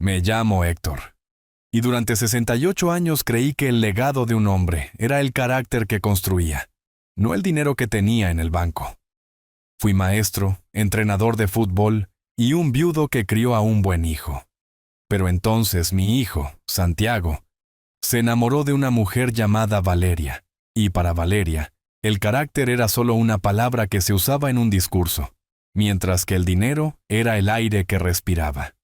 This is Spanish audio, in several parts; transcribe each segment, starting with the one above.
Me llamo Héctor. Y durante 68 años creí que el legado de un hombre era el carácter que construía, no el dinero que tenía en el banco. Fui maestro, entrenador de fútbol y un viudo que crió a un buen hijo. Pero entonces mi hijo, Santiago, se enamoró de una mujer llamada Valeria, y para Valeria, el carácter era solo una palabra que se usaba en un discurso, mientras que el dinero era el aire que respiraba.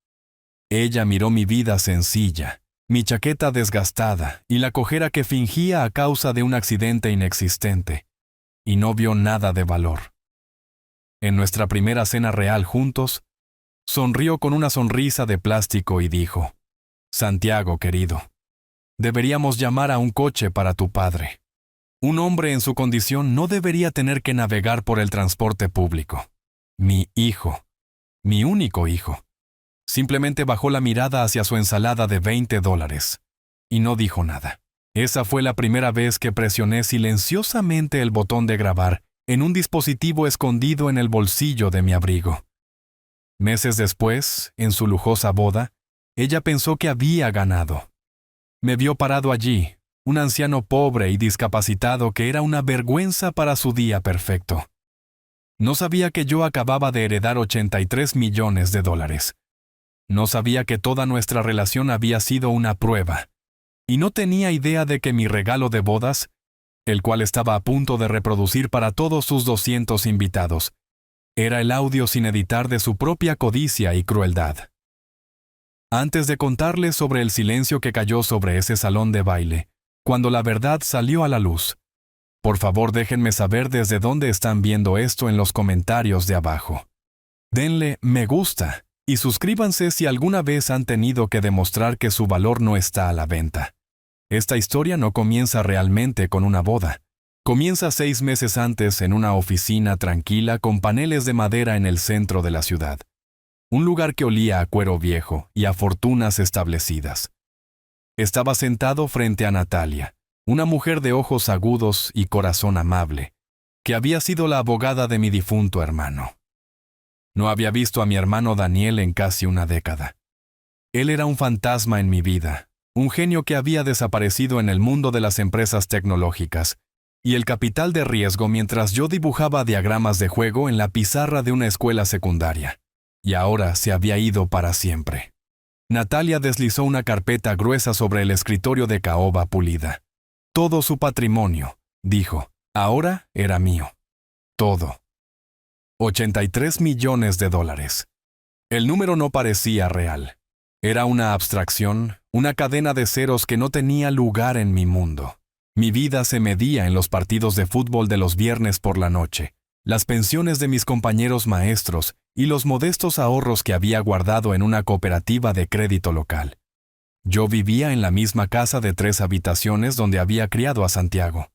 Ella miró mi vida sencilla, mi chaqueta desgastada y la cojera que fingía a causa de un accidente inexistente, y no vio nada de valor. En nuestra primera cena real juntos, sonrió con una sonrisa de plástico y dijo: Santiago, querido, deberíamos llamar a un coche para tu padre. Un hombre en su condición no debería tener que navegar por el transporte público. Mi hijo, mi único hijo, simplemente bajó la mirada hacia su ensalada de $20 y no dijo nada. Esa fue la primera vez que presioné silenciosamente el botón de grabar en un dispositivo escondido en el bolsillo de mi abrigo. Meses después, en su lujosa boda, ella pensó que había ganado. Me vio parado allí, un anciano pobre y discapacitado que era una vergüenza para su día perfecto. No sabía que yo acababa de heredar $83 millones. No sabía que toda nuestra relación había sido una prueba. Y no tenía idea de que mi regalo de bodas, el cual estaba a punto de reproducir para todos sus 200 invitados, era el audio sin editar de su propia codicia y crueldad. Antes de contarles sobre el silencio que cayó sobre ese salón de baile, cuando la verdad salió a la luz, por favor déjenme saber desde dónde están viendo esto en los comentarios de abajo. Denle me gusta y suscríbanse si alguna vez han tenido que demostrar que su valor no está a la venta. Esta historia no comienza realmente con una boda. Comienza 6 meses antes en una oficina tranquila con paneles de madera en el centro de la ciudad. Un lugar que olía a cuero viejo y a fortunas establecidas. Estaba sentado frente a Natalia, una mujer de ojos agudos y corazón amable, que había sido la abogada de mi difunto hermano. No había visto a mi hermano Daniel en casi una década. Él era un fantasma en mi vida, un genio que había desaparecido en el mundo de las empresas tecnológicas, y el capital de riesgo mientras yo dibujaba diagramas de juego en la pizarra de una escuela secundaria. Y ahora se había ido para siempre. Natalia deslizó una carpeta gruesa sobre el escritorio de caoba pulida. Todo su patrimonio, dijo, ahora era mío. Todo. $83 millones. El número no parecía real. Era una abstracción, una cadena de ceros que no tenía lugar en mi mundo. Mi vida se medía en los partidos de fútbol de los viernes por la noche, las pensiones de mis compañeros maestros y los modestos ahorros que había guardado en una cooperativa de crédito local. Yo vivía en la misma casa de 3 habitaciones donde había criado a Santiago.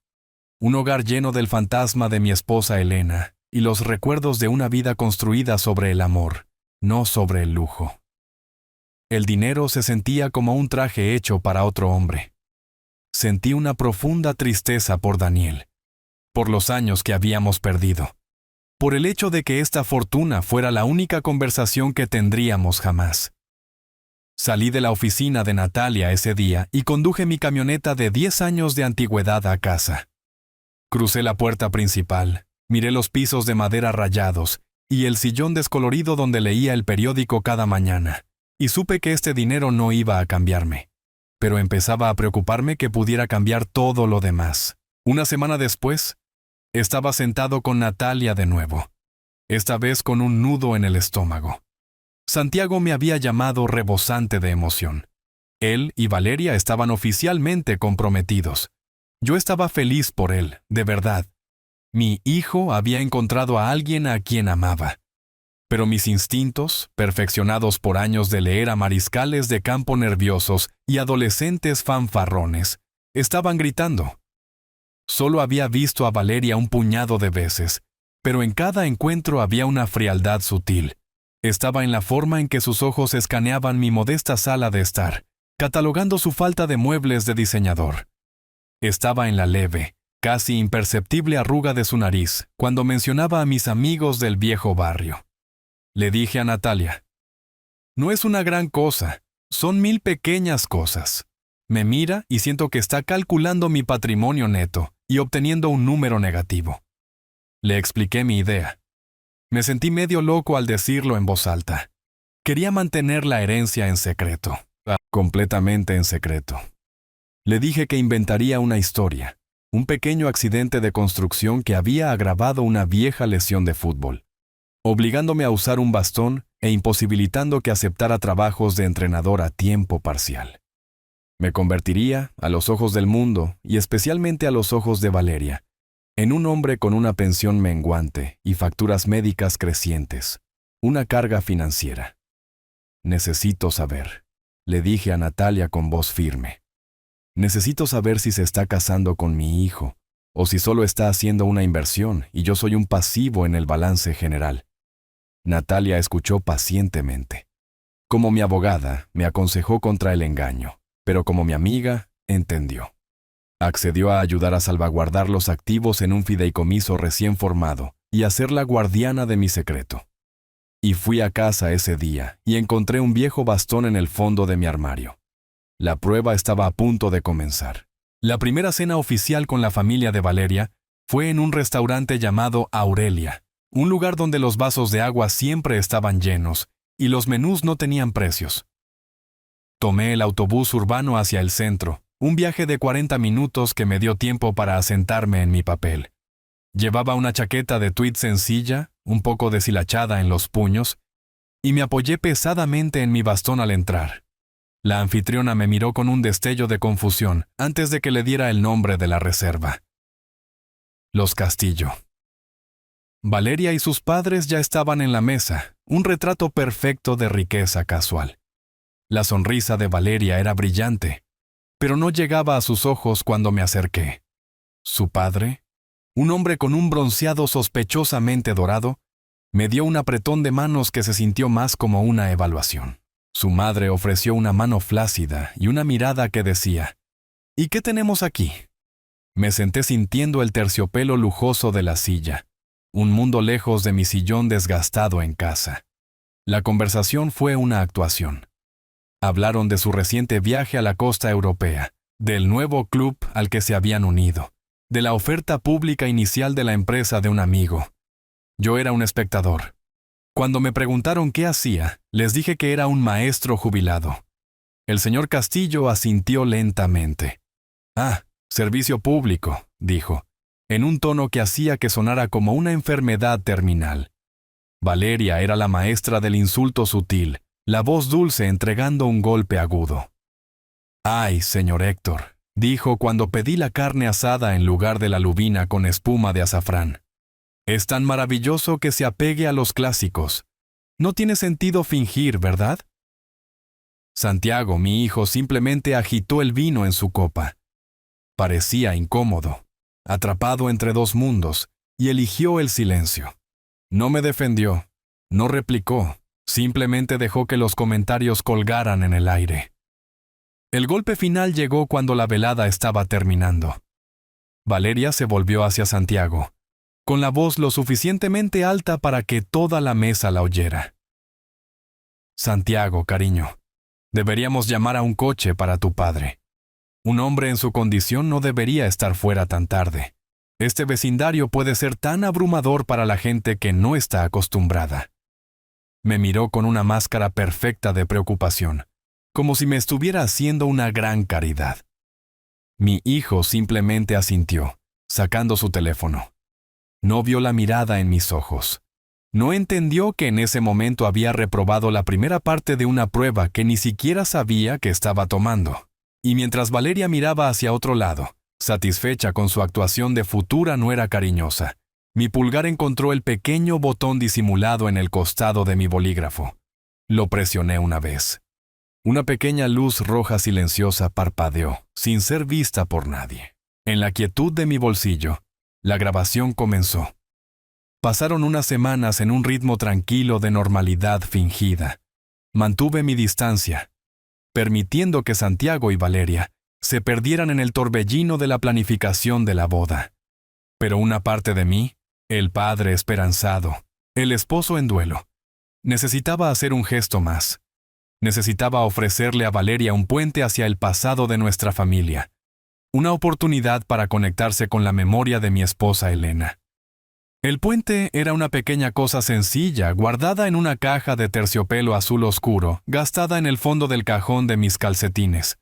Un hogar lleno del fantasma de mi esposa Elena y los recuerdos de una vida construida sobre el amor, no sobre el lujo. El dinero se sentía como un traje hecho para otro hombre. Sentí una profunda tristeza por Daniel, por los años que habíamos perdido, por el hecho de que esta fortuna fuera la única conversación que tendríamos jamás. Salí de la oficina de Natalia ese día y conduje mi camioneta de 10 años de antigüedad a casa. Crucé la puerta principal, miré los pisos de madera rayados y el sillón descolorido donde leía el periódico cada mañana, y supe que este dinero no iba a cambiarme. Pero empezaba a preocuparme que pudiera cambiar todo lo demás. Una semana después, estaba sentado con Natalia de nuevo, esta vez con un nudo en el estómago. Santiago me había llamado rebosante de emoción. Él y Valeria estaban oficialmente comprometidos. Yo estaba feliz por él, de verdad. Mi hijo había encontrado a alguien a quien amaba. Pero mis instintos, perfeccionados por años de leer a mariscales de campo nerviosos y adolescentes fanfarrones, estaban gritando. Solo había visto a Valeria un puñado de veces, pero en cada encuentro había una frialdad sutil. Estaba en la forma en que sus ojos escaneaban mi modesta sala de estar, catalogando su falta de muebles de diseñador. Estaba en la leve, casi imperceptible arruga de su nariz cuando mencionaba a mis amigos del viejo barrio. Le dije a Natalia, no es una gran cosa, Son 1000 pequeñas cosas. Me mira y siento que está calculando mi patrimonio neto y obteniendo un número negativo. Le expliqué mi idea. Me sentí medio loco al decirlo en voz alta. Quería mantener la herencia en secreto, completamente en secreto. Le dije que inventaría una historia, un pequeño accidente de construcción que había agravado una vieja lesión de fútbol, obligándome a usar un bastón e imposibilitando que aceptara trabajos de entrenador a tiempo parcial. Me convertiría, a los ojos del mundo, y especialmente a los ojos de Valeria, en un hombre con una pensión menguante y facturas médicas crecientes, una carga financiera. Necesito saber, le dije a Natalia con voz firme. Necesito saber si se está casando con mi hijo, o si solo está haciendo una inversión y yo soy un pasivo en el balance general. Natalia escuchó pacientemente. Como mi abogada, me aconsejó contra el engaño, pero como mi amiga, entendió. Accedió a ayudar a salvaguardar los activos en un fideicomiso recién formado y a ser la guardiana de mi secreto. Y fui a casa ese día y encontré un viejo bastón en el fondo de mi armario. La prueba estaba a punto de comenzar. La primera cena oficial con la familia de Valeria fue en un restaurante llamado Aurelia, un lugar donde los vasos de agua siempre estaban llenos y los menús no tenían precios. Tomé el autobús urbano hacia el centro, un viaje de 40 minutos que me dio tiempo para asentarme en mi papel. Llevaba una chaqueta de tweed sencilla, un poco deshilachada en los puños, y me apoyé pesadamente en mi bastón al entrar. La anfitriona me miró con un destello de confusión antes de que le diera el nombre de la reserva. Los Castillo. Valeria y sus padres ya estaban en la mesa, un retrato perfecto de riqueza casual. La sonrisa de Valeria era brillante, pero no llegaba a sus ojos cuando me acerqué. Su padre, un hombre con un bronceado sospechosamente dorado, me dio un apretón de manos que se sintió más como una evaluación. Su madre ofreció una mano flácida y una mirada que decía, ¿y qué tenemos aquí? Me senté sintiendo el terciopelo lujoso de la silla, un mundo lejos de mi sillón desgastado en casa. La conversación fue una actuación. Hablaron de su reciente viaje a la costa europea, del nuevo club al que se habían unido, de la oferta pública inicial de la empresa de un amigo. Yo era un espectador. Cuando me preguntaron qué hacía, les dije que era un maestro jubilado. El señor Castillo asintió lentamente. «Ah, servicio público», dijo, en un tono que hacía que sonara como una enfermedad terminal. Valeria era la maestra del insulto sutil, la voz dulce entregando un golpe agudo. «Ay, señor Héctor», dijo cuando pedí la carne asada en lugar de la lubina con espuma de azafrán. «Es tan maravilloso que se apegue a los clásicos. No tiene sentido fingir, ¿verdad?» Santiago, mi hijo, simplemente agitó el vino en su copa. Parecía incómodo, atrapado entre dos mundos, y eligió el silencio. No me defendió, no replicó, simplemente dejó que los comentarios colgaran en el aire. El golpe final llegó cuando la velada estaba terminando. Valeria se volvió hacia Santiago, con la voz lo suficientemente alta para que toda la mesa la oyera. «Santiago, cariño, deberíamos llamar a un coche para tu padre. Un hombre en su condición no debería estar fuera tan tarde. Este vecindario puede ser tan abrumador para la gente que no está acostumbrada». Me miró con una máscara perfecta de preocupación, como si me estuviera haciendo una gran caridad. Mi hijo simplemente asintió, sacando su teléfono. No vio la mirada en mis ojos. No entendió que en ese momento había reprobado la primera parte de una prueba que ni siquiera sabía que estaba tomando. Y mientras Valeria miraba hacia otro lado, satisfecha con su actuación de futura nuera cariñosa, mi pulgar encontró el pequeño botón disimulado en el costado de mi bolígrafo. Lo presioné una vez. Una pequeña luz roja silenciosa parpadeó, sin ser vista por nadie. En la quietud de mi bolsillo, la grabación comenzó. Pasaron unas semanas en un ritmo tranquilo de normalidad fingida. Mantuve mi distancia, permitiendo que Santiago y Valeria se perdieran en el torbellino de la planificación de la boda. Pero una parte de mí, el padre esperanzado, el esposo en duelo, necesitaba hacer un gesto más. Necesitaba ofrecerle a Valeria un puente hacia el pasado de nuestra familia, una oportunidad para conectarse con la memoria de mi esposa Elena. El puente era una pequeña cosa sencilla, guardada en una caja de terciopelo azul oscuro, gastada en el fondo del cajón de mis calcetines.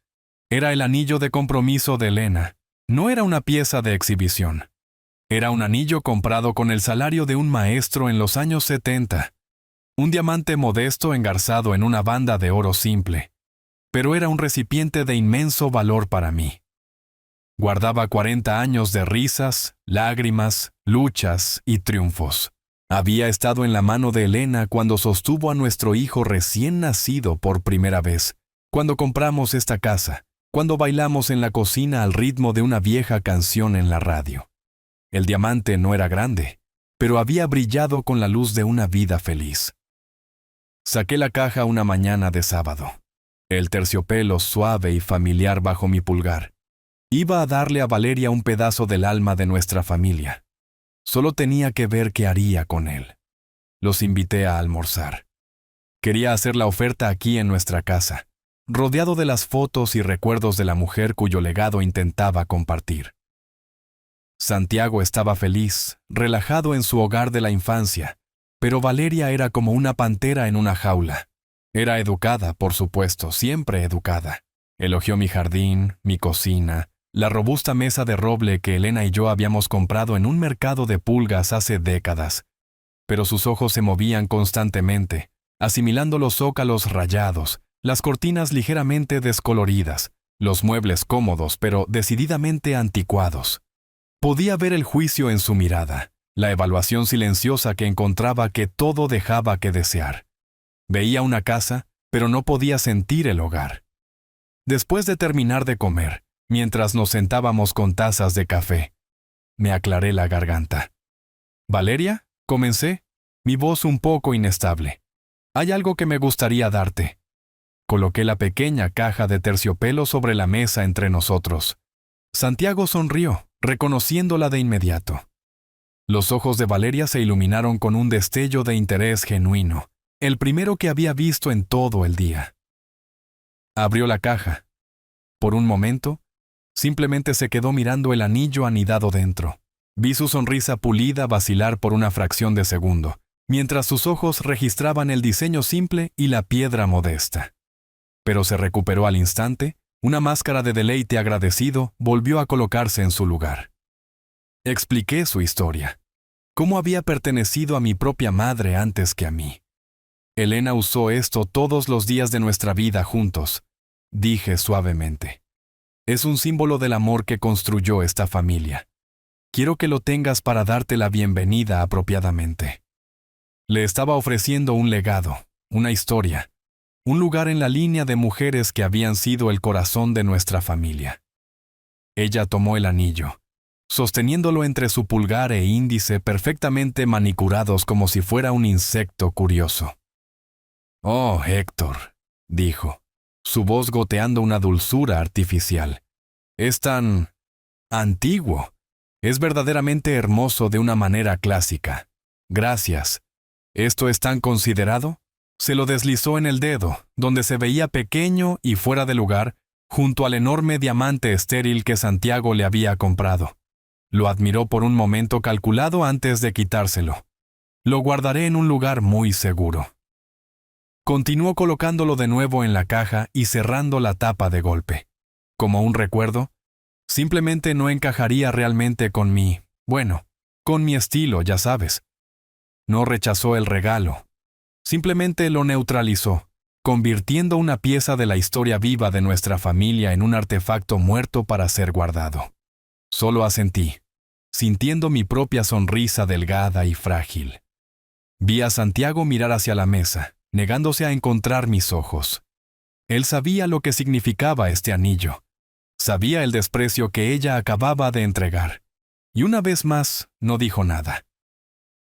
Era el anillo de compromiso de Elena. No era una pieza de exhibición. Era un anillo comprado con el salario de un maestro en los años 70. Un diamante modesto engarzado en una banda de oro simple. Pero era un recipiente de inmenso valor para mí. Guardaba 40 años de risas, lágrimas, luchas y triunfos. Había estado en la mano de Elena cuando sostuvo a nuestro hijo recién nacido por primera vez, cuando compramos esta casa, cuando bailamos en la cocina al ritmo de una vieja canción en la radio. El diamante no era grande, pero había brillado con la luz de una vida feliz. Saqué la caja una mañana de sábado. El terciopelo suave y familiar bajo mi pulgar. Iba a darle a Valeria un pedazo del alma de nuestra familia. Solo tenía que ver qué haría con él. Los invité a almorzar. Quería hacer la oferta aquí en nuestra casa, rodeado de las fotos y recuerdos de la mujer cuyo legado intentaba compartir. Santiago estaba feliz, relajado en su hogar de la infancia, pero Valeria era como una pantera en una jaula. Era educada, por supuesto, siempre educada. Elogió mi jardín, mi cocina, la robusta mesa de roble que Elena y yo habíamos comprado en un mercado de pulgas hace décadas. Pero sus ojos se movían constantemente, asimilando los zócalos rayados, las cortinas ligeramente descoloridas, los muebles cómodos pero decididamente anticuados. Podía ver el juicio en su mirada, la evaluación silenciosa que encontraba que todo dejaba que desear. Veía una casa, pero no podía sentir el hogar. Después de terminar de comer, mientras nos sentábamos con tazas de café, me aclaré la garganta. «¿Valeria?», comencé, mi voz un poco inestable. «Hay algo que me gustaría darte». Coloqué la pequeña caja de terciopelo sobre la mesa entre nosotros. Santiago sonrió, reconociéndola de inmediato. Los ojos de Valeria se iluminaron con un destello de interés genuino, el primero que había visto en todo el día. Abrió la caja. Por un momento, simplemente se quedó mirando el anillo anidado dentro. Vi su sonrisa pulida vacilar por una fracción de segundo, mientras sus ojos registraban el diseño simple y la piedra modesta. Pero se recuperó al instante, una máscara de deleite agradecido volvió a colocarse en su lugar. Expliqué su historia, cómo había pertenecido a mi propia madre antes que a mí. Elena usó esto todos los días de nuestra vida juntos, dije suavemente. Es un símbolo del amor que construyó esta familia. Quiero que lo tengas para darte la bienvenida apropiadamente. Le estaba ofreciendo un legado, una historia, un lugar en la línea de mujeres que habían sido el corazón de nuestra familia. Ella tomó el anillo, sosteniéndolo entre su pulgar e índice perfectamente manicurados como si fuera un insecto curioso. «Oh, Héctor», dijo, su voz goteando una dulzura artificial. «Es tan antiguo. Es verdaderamente hermoso de una manera clásica. Gracias. ¿Esto es tan considerado?». Se lo deslizó en el dedo, donde se veía pequeño y fuera de lugar, junto al enorme diamante estéril que Santiago le había comprado. Lo admiró por un momento calculado antes de quitárselo. «Lo guardaré en un lugar muy seguro». Continuó colocándolo de nuevo en la caja y cerrando la tapa de golpe. Como un recuerdo, simplemente no encajaría realmente con con mi estilo, ya sabes. No rechazó el regalo. Simplemente lo neutralizó, convirtiendo una pieza de la historia viva de nuestra familia en un artefacto muerto para ser guardado. Solo asentí, sintiendo mi propia sonrisa delgada y frágil. Vi a Santiago mirar hacia la mesa, negándose a encontrar mis ojos. Él sabía lo que significaba este anillo. Sabía el desprecio que ella acababa de entregar. Y una vez más, no dijo nada.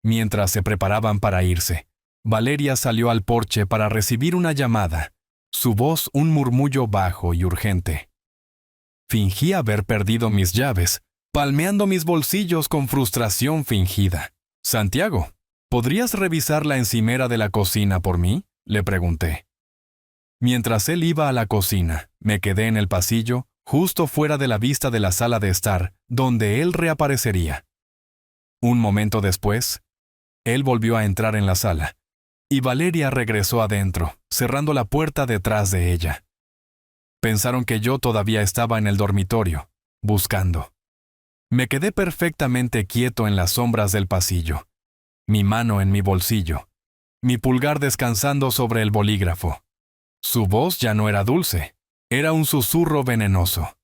Mientras se preparaban para irse, Valeria salió al porche para recibir una llamada, su voz un murmullo bajo y urgente. Fingí haber perdido mis llaves, palmeando mis bolsillos con frustración fingida. «Santiago, ¿podrías revisar la encimera de la cocina por mí?», le pregunté. Mientras él iba a la cocina, me quedé en el pasillo, justo fuera de la vista de la sala de estar, donde él reaparecería. Un momento después, él volvió a entrar en la sala, y Valeria regresó adentro, cerrando la puerta detrás de ella. Pensaron que yo todavía estaba en el dormitorio, buscando. Me quedé perfectamente quieto en las sombras del pasillo, mi mano en mi bolsillo, mi pulgar descansando sobre el bolígrafo. Su voz ya no era dulce, era un susurro venenoso.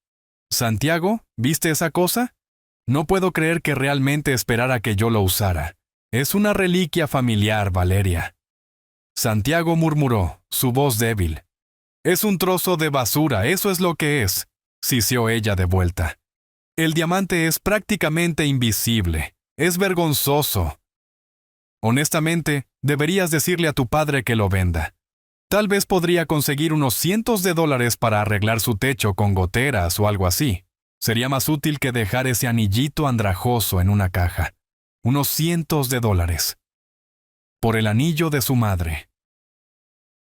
«Santiago, ¿viste esa cosa? No puedo creer que realmente esperara que yo lo usara. Es una reliquia familiar, Valeria». Santiago murmuró, su voz débil. «Es un trozo de basura, eso es lo que es», siseó ella de vuelta. «El diamante es prácticamente invisible. Es vergonzoso. Honestamente, deberías decirle a tu padre que lo venda. Tal vez podría conseguir unos cientos de dólares para arreglar su techo con goteras o algo así. Sería más útil que dejar ese anillito andrajoso en una caja. Unos cientos de dólares. Por el anillo de su madre».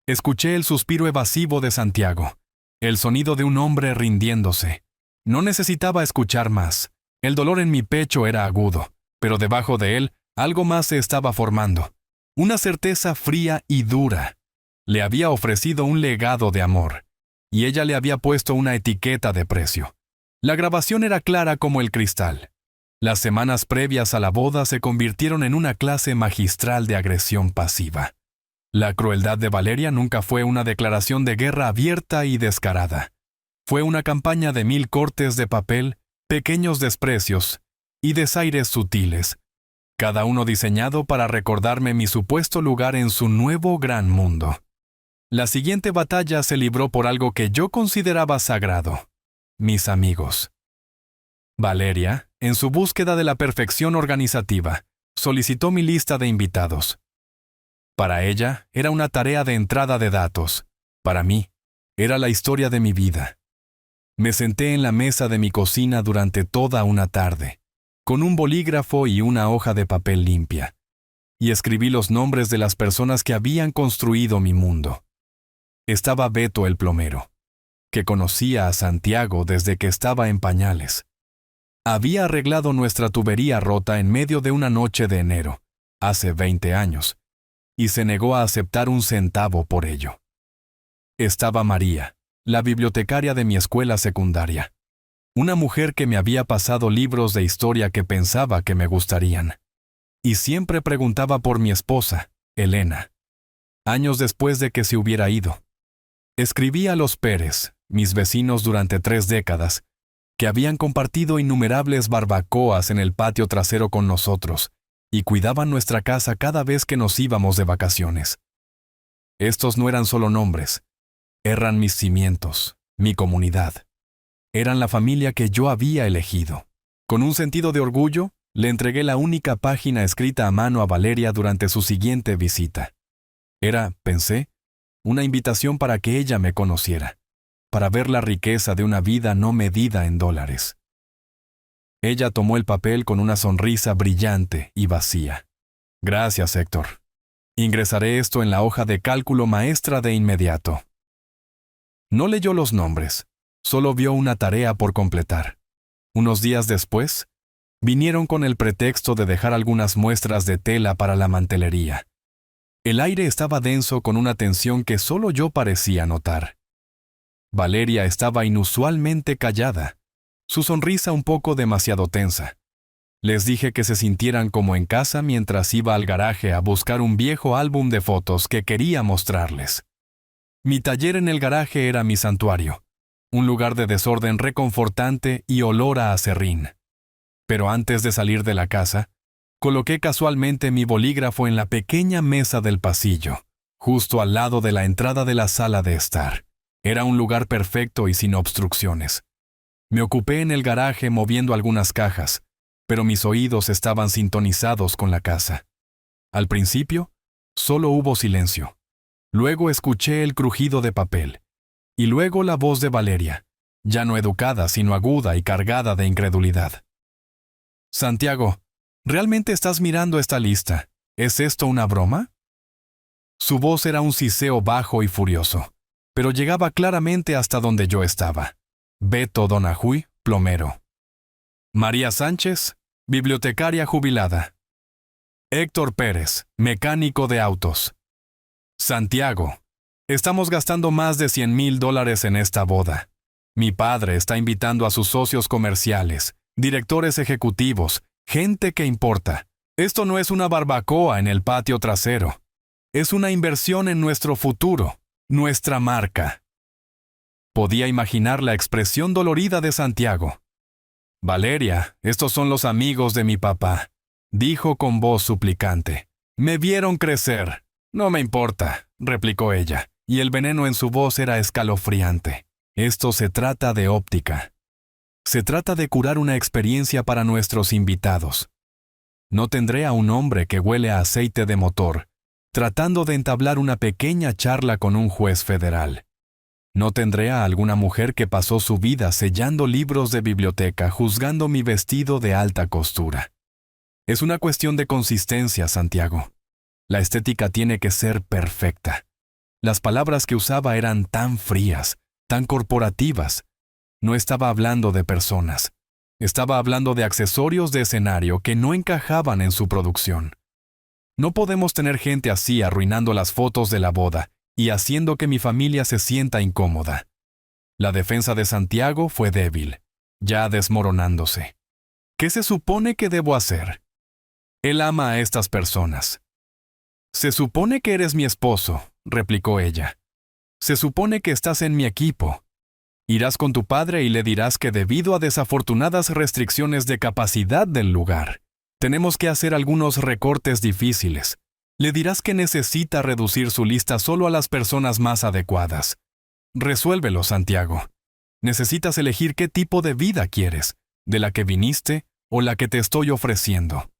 Escuché el suspiro evasivo de Santiago, el sonido de un hombre rindiéndose. No necesitaba escuchar más. El dolor en mi pecho era agudo, pero debajo de él algo más se estaba formando. Una certeza fría y dura. Le había ofrecido un legado de amor, y ella le había puesto una etiqueta de precio. La grabación era clara como el cristal. Las semanas previas a la boda se convirtieron en una clase magistral de agresión pasiva. La crueldad de Valeria nunca fue una declaración de guerra abierta y descarada. Fue una campaña de 1000 cortes de papel, pequeños desprecios y desaires sutiles, cada uno diseñado para recordarme mi supuesto lugar en su nuevo gran mundo. La siguiente batalla se libró por algo que yo consideraba sagrado: mis amigos. Valeria, en su búsqueda de la perfección organizativa, solicitó mi lista de invitados. Para ella, era una tarea de entrada de datos. Para mí, era la historia de mi vida. Me senté en la mesa de mi cocina durante toda una tarde, con un bolígrafo y una hoja de papel limpia, y escribí los nombres de las personas que habían construido mi mundo. Estaba Beto el plomero, que conocía a Santiago desde que estaba en pañales. Había arreglado nuestra tubería rota en medio de una noche de enero, hace 20 años, y se negó a aceptar un centavo por ello. Estaba María, la bibliotecaria de mi escuela secundaria, una mujer que me había pasado libros de historia que pensaba que me gustarían, y siempre preguntaba por mi esposa, Elena, años después de que se hubiera ido. Escribí a los Pérez, mis vecinos durante 3 décadas, que habían compartido innumerables barbacoas en el patio trasero con nosotros, y cuidaban nuestra casa cada vez que nos íbamos de vacaciones. Estos no eran solo nombres, eran mis cimientos, mi comunidad. Eran la familia que yo había elegido. Con un sentido de orgullo, le entregué la única página escrita a mano a Valeria durante su siguiente visita. Era, pensé, una invitación para que ella me conociera, para ver la riqueza de una vida no medida en dólares. Ella tomó el papel con una sonrisa brillante y vacía. «Gracias, Héctor. Ingresaré esto en la hoja de cálculo maestra de inmediato». No leyó los nombres, solo vio una tarea por completar. Unos días después, vinieron con el pretexto de dejar algunas muestras de tela para la mantelería. El aire estaba denso con una tensión que solo yo parecía notar. Valeria estaba inusualmente callada, su sonrisa un poco demasiado tensa. Les dije que se sintieran como en casa mientras iba al garaje a buscar un viejo álbum de fotos que quería mostrarles. Mi taller en el garaje era mi santuario, un lugar de desorden reconfortante y olor a aserrín. Pero antes de salir de la casa, coloqué casualmente mi bolígrafo en la pequeña mesa del pasillo, justo al lado de la entrada de la sala de estar. Era un lugar perfecto y sin obstrucciones. Me ocupé en el garaje moviendo algunas cajas, pero mis oídos estaban sintonizados con la casa. Al principio, solo hubo silencio. Luego escuché el crujido de papel, y luego la voz de Valeria, ya no educada, sino aguda y cargada de incredulidad. «Santiago, ¿realmente estás mirando esta lista? ¿Es esto una broma?» Su voz era un siseo bajo y furioso. pero llegaba claramente hasta donde yo estaba. Beto Donajuy, plomero. María Sánchez, bibliotecaria jubilada. Héctor Pérez, mecánico de autos. Santiago, estamos gastando más de $100,000 en esta boda. Mi padre está invitando a sus socios comerciales, directores ejecutivos, gente que importa. Esto no es una barbacoa en el patio trasero. Es una inversión en nuestro futuro, nuestra marca. Podía imaginar la expresión dolorida de Santiago. Valeria, estos son los amigos de mi papá, dijo con voz suplicante. Me vieron crecer. No me importa, replicó ella, y el veneno en su voz era escalofriante. Esto se trata de óptica. Se trata de curar una experiencia para nuestros invitados. No tendré a un hombre que huele a aceite de motor, tratando de entablar una pequeña charla con un juez federal. No tendré a alguna mujer que pasó su vida sellando libros de biblioteca, juzgando mi vestido de alta costura. Es una cuestión de consistencia, Santiago. La estética tiene que ser perfecta. Las palabras que usaba eran tan frías, tan corporativas. No estaba hablando de personas. Estaba hablando de accesorios de escenario que no encajaban en su producción. No podemos tener gente así arruinando las fotos de la boda y haciendo que mi familia se sienta incómoda. La defensa de Santiago fue débil, ya desmoronándose. ¿Qué se supone que debo hacer? Él ama a estas personas. Se supone que eres mi esposo, replicó ella. Se supone que estás en mi equipo. Irás con tu padre y le dirás que debido a desafortunadas restricciones de capacidad del lugar, tenemos que hacer algunos recortes difíciles. Le dirás que necesita reducir su lista solo a las personas más adecuadas. Resuélvelo, Santiago. Necesitas elegir qué tipo de vida quieres, de la que viniste o la que te estoy ofreciendo.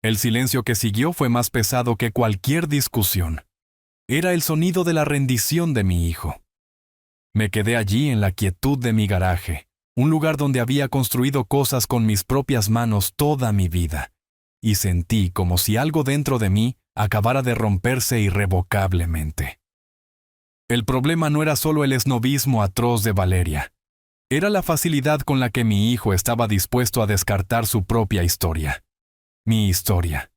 El silencio que siguió fue más pesado que cualquier discusión. Era el sonido de la rendición de mi hijo. Me quedé allí en la quietud de mi garaje, un lugar donde había construido cosas con mis propias manos toda mi vida, y sentí como si algo dentro de mí acabara de romperse irrevocablemente. El problema no era solo el esnobismo atroz de Valeria, era la facilidad con la que mi hijo estaba dispuesto a descartar su propia historia. Mi historia,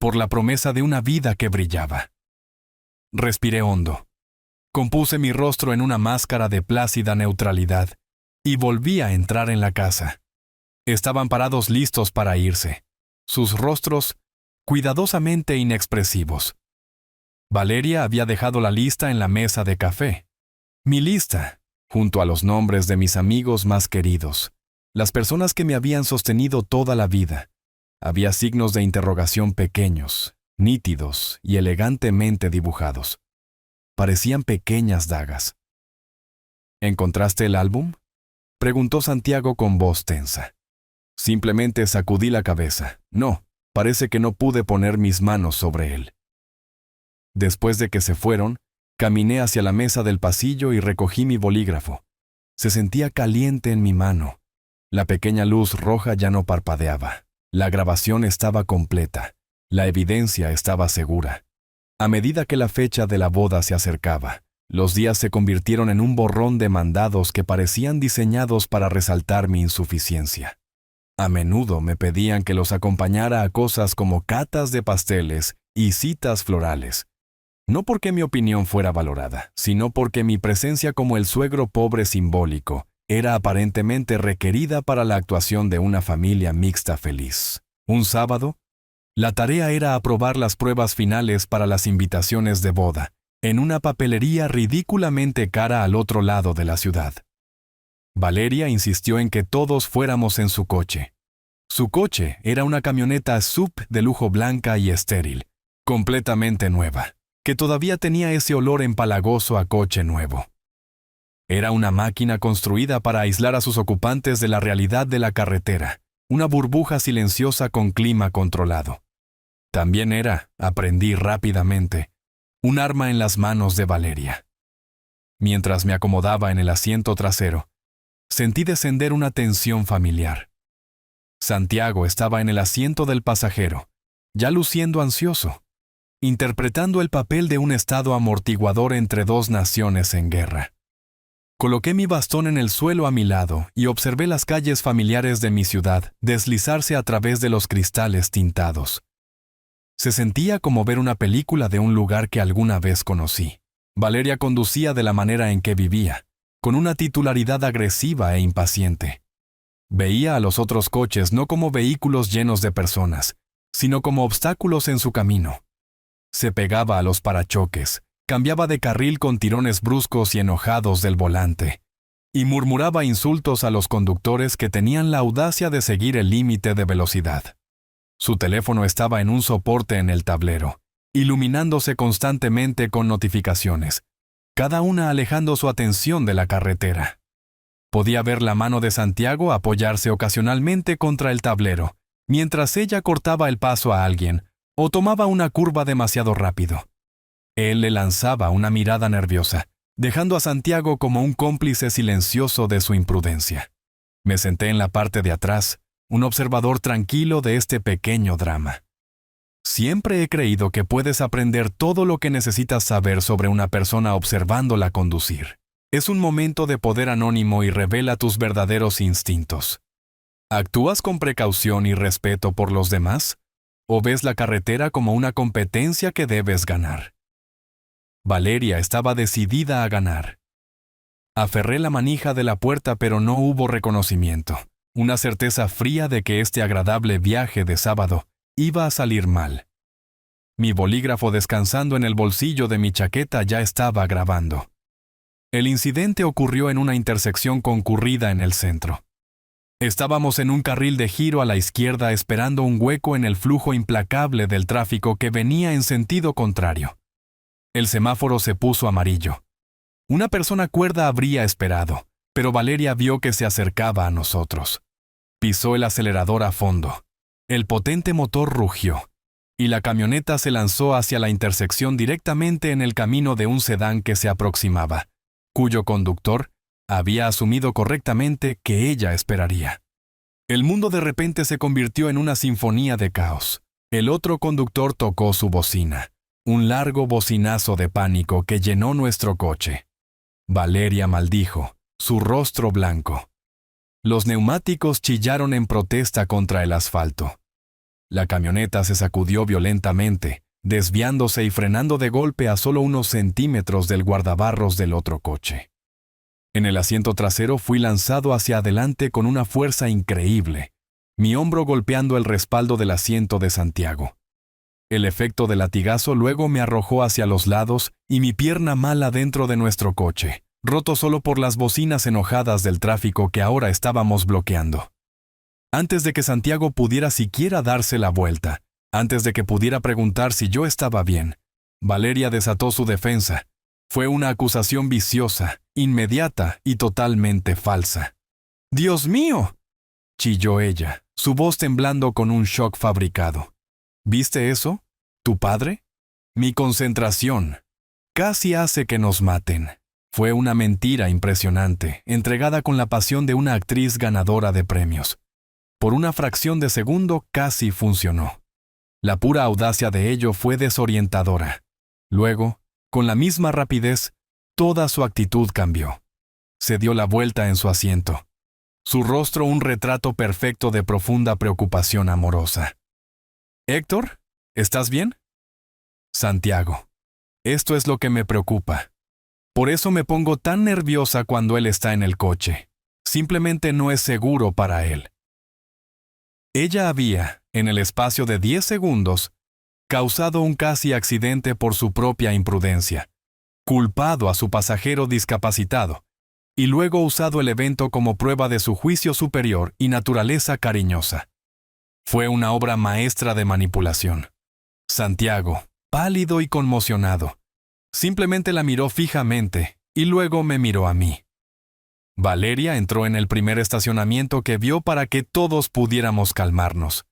por la promesa de una vida que brillaba. Respiré hondo. Compuse mi rostro en una máscara de plácida neutralidad y volví a entrar en la casa. Estaban parados listos para irse, sus rostros cuidadosamente inexpresivos. Valeria había dejado la lista en la mesa de café. Mi lista, junto a los nombres de mis amigos más queridos, las personas que me habían sostenido toda la vida. Había signos de interrogación pequeños, nítidos y elegantemente dibujados. Parecían pequeñas dagas. ¿Encontraste el álbum?, preguntó Santiago con voz tensa. Simplemente sacudí la cabeza. No, parece que no pude poner mis manos sobre él. Después de que se fueron, caminé hacia la mesa del pasillo y recogí mi bolígrafo. Se sentía caliente en mi mano. La pequeña luz roja ya no parpadeaba. La grabación estaba completa. La evidencia estaba segura. A medida que la fecha de la boda se acercaba, los días se convirtieron en un borrón de mandados que parecían diseñados para resaltar mi insuficiencia. A menudo me pedían que los acompañara a cosas como catas de pasteles y citas florales. No porque mi opinión fuera valorada, sino porque mi presencia como el suegro pobre simbólico era aparentemente requerida para la actuación de una familia mixta feliz. Un sábado, la tarea era aprobar las pruebas finales para las invitaciones de boda, en una papelería ridículamente cara al otro lado de la ciudad. Valeria insistió en que todos fuéramos en su coche. Su coche era una camioneta SUV de lujo blanca y estéril, completamente nueva, que todavía tenía ese olor empalagoso a coche nuevo. Era una máquina construida para aislar a sus ocupantes de la realidad de la carretera, una burbuja silenciosa con clima controlado. También era, aprendí rápidamente, un arma en las manos de Valeria. Mientras me acomodaba en el asiento trasero, sentí descender una tensión familiar. Santiago estaba en el asiento del pasajero, ya luciendo ansioso. interpretando el papel de un estado amortiguador entre dos naciones en guerra. Coloqué mi bastón en el suelo a mi lado y observé las calles familiares de mi ciudad deslizarse a través de los cristales tintados. Se sentía como ver una película de un lugar que alguna vez conocí. Valeria conducía de la manera en que vivía, con una titularidad agresiva e impaciente. Veía a los otros coches no como vehículos llenos de personas, sino como obstáculos en su camino. Se pegaba a los parachoques, cambiaba de carril con tirones bruscos y enojados del volante, y murmuraba insultos a los conductores que tenían la audacia de seguir el límite de velocidad. Su teléfono estaba en un soporte en el tablero, iluminándose constantemente con notificaciones, cada una alejando su atención de la carretera. Podía ver la mano de Santiago apoyarse ocasionalmente contra el tablero, mientras ella cortaba el paso a alguien o tomaba una curva demasiado rápido. Él le lanzaba una mirada nerviosa, dejando a Santiago como un cómplice silencioso de su imprudencia. Me senté en la parte de atrás, un observador tranquilo de este pequeño drama. Siempre he creído que puedes aprender todo lo que necesitas saber sobre una persona observándola conducir. Es un momento de poder anónimo y revela tus verdaderos instintos. ¿Actúas con precaución y respeto por los demás? ¿O ves la carretera como una competencia que debes ganar? Valeria estaba decidida a ganar. Aferré la manija de la puerta, pero no hubo reconocimiento. Una certeza fría de que este agradable viaje de sábado iba a salir mal. Mi bolígrafo descansando en el bolsillo de mi chaqueta ya estaba grabando. El incidente ocurrió en una intersección concurrida en el centro. Estábamos en un carril de giro a la izquierda esperando un hueco en el flujo implacable del tráfico que venía en sentido contrario. El semáforo se puso amarillo. Una persona cuerda habría esperado, pero Valeria vio que se acercaba a nosotros. Pisó el acelerador a fondo. El potente motor rugió, y la camioneta se lanzó hacia la intersección directamente en el camino de un sedán que se aproximaba, cuyo conductor había asumido correctamente que ella esperaría. El mundo de repente se convirtió en una sinfonía de caos. El otro conductor tocó su bocina, un largo bocinazo de pánico que llenó nuestro coche. Valeria maldijo, su rostro blanco. Los neumáticos chillaron en protesta contra el asfalto. La camioneta se sacudió violentamente, desviándose y frenando de golpe a solo unos centímetros del guardabarros del otro coche. En el asiento trasero fui lanzado hacia adelante con una fuerza increíble, mi hombro golpeando el respaldo del asiento de Santiago. El efecto del latigazo luego me arrojó hacia los lados y mi pierna mala dentro de nuestro coche, roto solo por las bocinas enojadas del tráfico que ahora estábamos bloqueando. Antes de que Santiago pudiera siquiera darse la vuelta, antes de que pudiera preguntar si yo estaba bien, Valeria desató su defensa. Fue una acusación viciosa, inmediata y totalmente falsa. ¡Dios mío!, chilló ella, su voz temblando con un shock fabricado. ¿Viste eso? ¿Tu padre? Mi concentración. Casi hace que nos maten. Fue una mentira impresionante, entregada con la pasión de una actriz ganadora de premios. Por una fracción de segundo casi funcionó. La pura audacia de ello fue desorientadora. Luego, con la misma rapidez, toda su actitud cambió. Se dio la vuelta en su asiento. Su rostro un retrato perfecto de profunda preocupación amorosa. «Héctor, ¿estás bien?» «Santiago, esto es lo que me preocupa. Por eso me pongo tan nerviosa cuando él está en el coche. Simplemente no es seguro para él». Ella había, en el espacio de 10 segundos, causado un casi accidente por su propia imprudencia, culpado a su pasajero discapacitado, y luego usado el evento como prueba de su juicio superior y naturaleza cariñosa. Fue una obra maestra de manipulación. Santiago, pálido y conmocionado, simplemente la miró fijamente y luego me miró a mí. Valeria entró en el primer estacionamiento que vio para que todos pudiéramos calmarnos.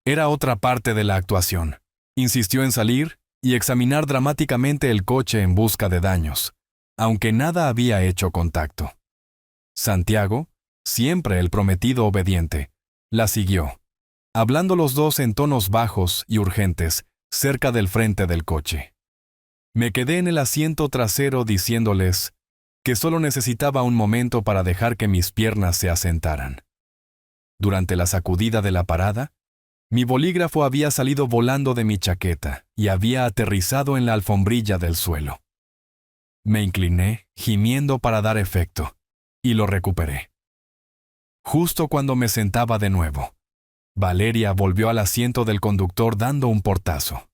Era otra parte de la actuación. Insistió en salir y examinar dramáticamente el coche en busca de daños, aunque nada había hecho contacto. Santiago, siempre el prometido obediente, la siguió, hablando los dos en tonos bajos y urgentes, cerca del frente del coche. Me quedé en el asiento trasero diciéndoles que solo necesitaba un momento para dejar que mis piernas se asentaran. Durante la sacudida de la parada, mi bolígrafo había salido volando de mi chaqueta y había aterrizado en la alfombrilla del suelo. Me incliné, gimiendo para dar efecto, y lo recuperé. Justo cuando me sentaba de nuevo, Valeria volvió al asiento del conductor dando un portazo.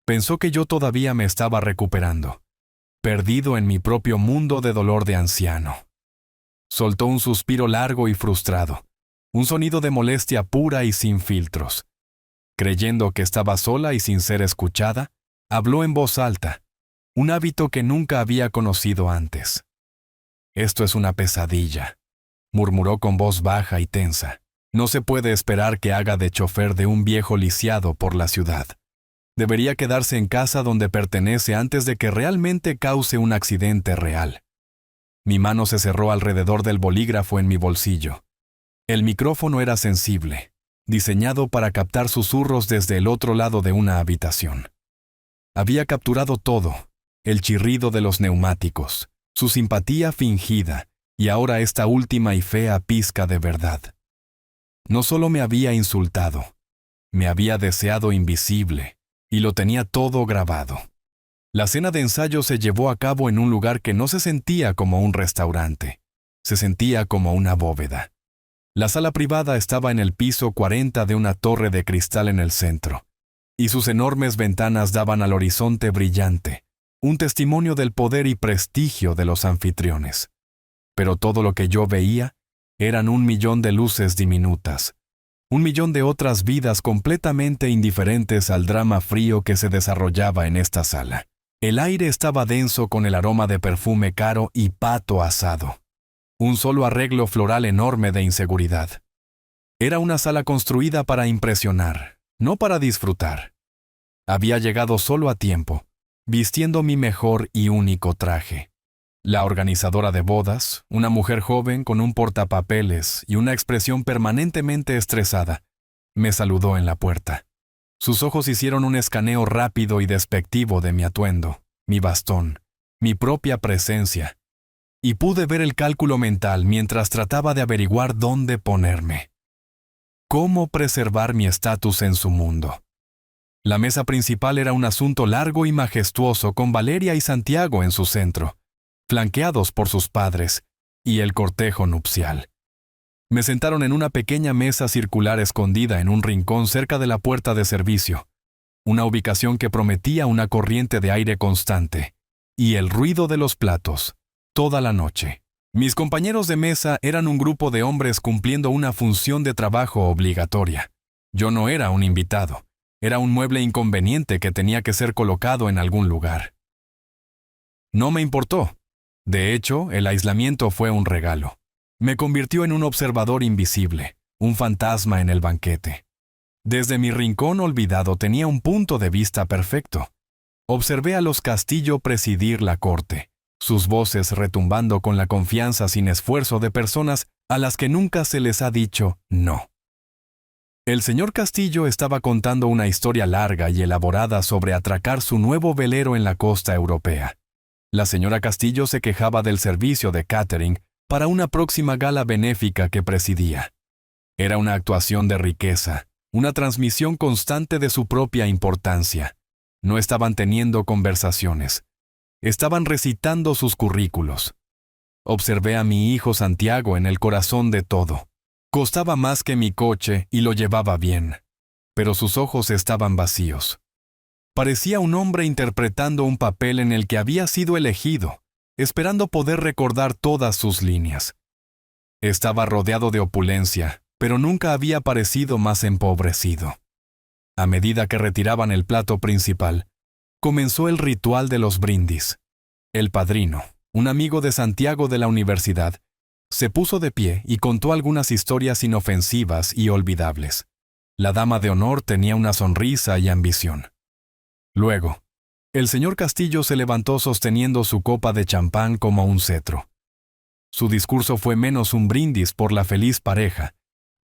Pensó que yo todavía me estaba recuperando, perdido en mi propio mundo de dolor de anciano. Soltó un suspiro largo y frustrado, un sonido de molestia pura y sin filtros. Creyendo que estaba sola y sin ser escuchada, habló en voz alta, un hábito que nunca había conocido antes. «Esto es una pesadilla», murmuró con voz baja y tensa. «No se puede esperar que haga de chofer de un viejo lisiado por la ciudad. Debería quedarse en casa donde pertenece antes de que realmente cause un accidente real». Mi mano se cerró alrededor del bolígrafo en mi bolsillo. El micrófono era sensible, diseñado para captar susurros desde el otro lado de una habitación. Había capturado todo, el chirrido de los neumáticos, su simpatía fingida, y ahora esta última y fea pizca de verdad. No solo me había insultado, me había deseado invisible, y lo tenía todo grabado. La cena de ensayo se llevó a cabo en un lugar que no se sentía como un restaurante, se sentía como una bóveda. La sala privada estaba en el piso 40 de una torre de cristal en el centro, y sus enormes ventanas daban al horizonte brillante, un testimonio del poder y prestigio de los anfitriones. Pero todo lo que yo veía eran 1.000.000 de luces diminutas, 1.000.000 de otras vidas completamente indiferentes al drama frío que se desarrollaba en esta sala. El aire estaba denso con el aroma de perfume caro y pato asado. Un solo arreglo floral enorme de inseguridad. Era una sala construida para impresionar, no para disfrutar. Había llegado solo a tiempo, vistiendo mi mejor y único traje. La organizadora de bodas, una mujer joven con un portapapeles y una expresión permanentemente estresada, me saludó en la puerta. Sus ojos hicieron un escaneo rápido y despectivo de mi atuendo, mi bastón, mi propia presencia, y pude ver el cálculo mental mientras trataba de averiguar dónde ponerme. ¿Cómo preservar mi estatus en su mundo? La mesa principal era un asunto largo y majestuoso con Valeria y Santiago en su centro, flanqueados por sus padres, y el cortejo nupcial. Me sentaron en una pequeña mesa circular escondida en un rincón cerca de la puerta de servicio, una ubicación que prometía una corriente de aire constante, y el ruido de los platos, toda la noche. Mis compañeros de mesa eran un grupo de hombres cumpliendo una función de trabajo obligatoria. Yo no era un invitado, era un mueble inconveniente que tenía que ser colocado en algún lugar. No me importó. De hecho, el aislamiento fue un regalo. Me convirtió en un observador invisible, un fantasma en el banquete. Desde mi rincón olvidado tenía un punto de vista perfecto. Observé a los Castillo presidir la corte, sus voces retumbando con la confianza sin esfuerzo de personas a las que nunca se les ha dicho no. El señor Castillo estaba contando una historia larga y elaborada sobre atracar su nuevo velero en la costa europea. La señora Castillo se quejaba del servicio de catering para una próxima gala benéfica que presidía. Era una actuación de riqueza, una transmisión constante de su propia importancia. No estaban teniendo conversaciones. Estaban recitando sus currículos. Observé a mi hijo Santiago en el corazón de todo. Costaba más que mi coche y lo llevaba bien, pero sus ojos estaban vacíos. Parecía un hombre interpretando un papel en el que había sido elegido, esperando poder recordar todas sus líneas. Estaba rodeado de opulencia, pero nunca había parecido más empobrecido. A medida que retiraban el plato principal, comenzó el ritual de los brindis. El padrino, un amigo de Santiago de la universidad, se puso de pie y contó algunas historias inofensivas y olvidables. La dama de honor tenía una sonrisa y ambición. Luego, el señor Castillo se levantó sosteniendo su copa de champán como un cetro. Su discurso fue menos un brindis por la feliz pareja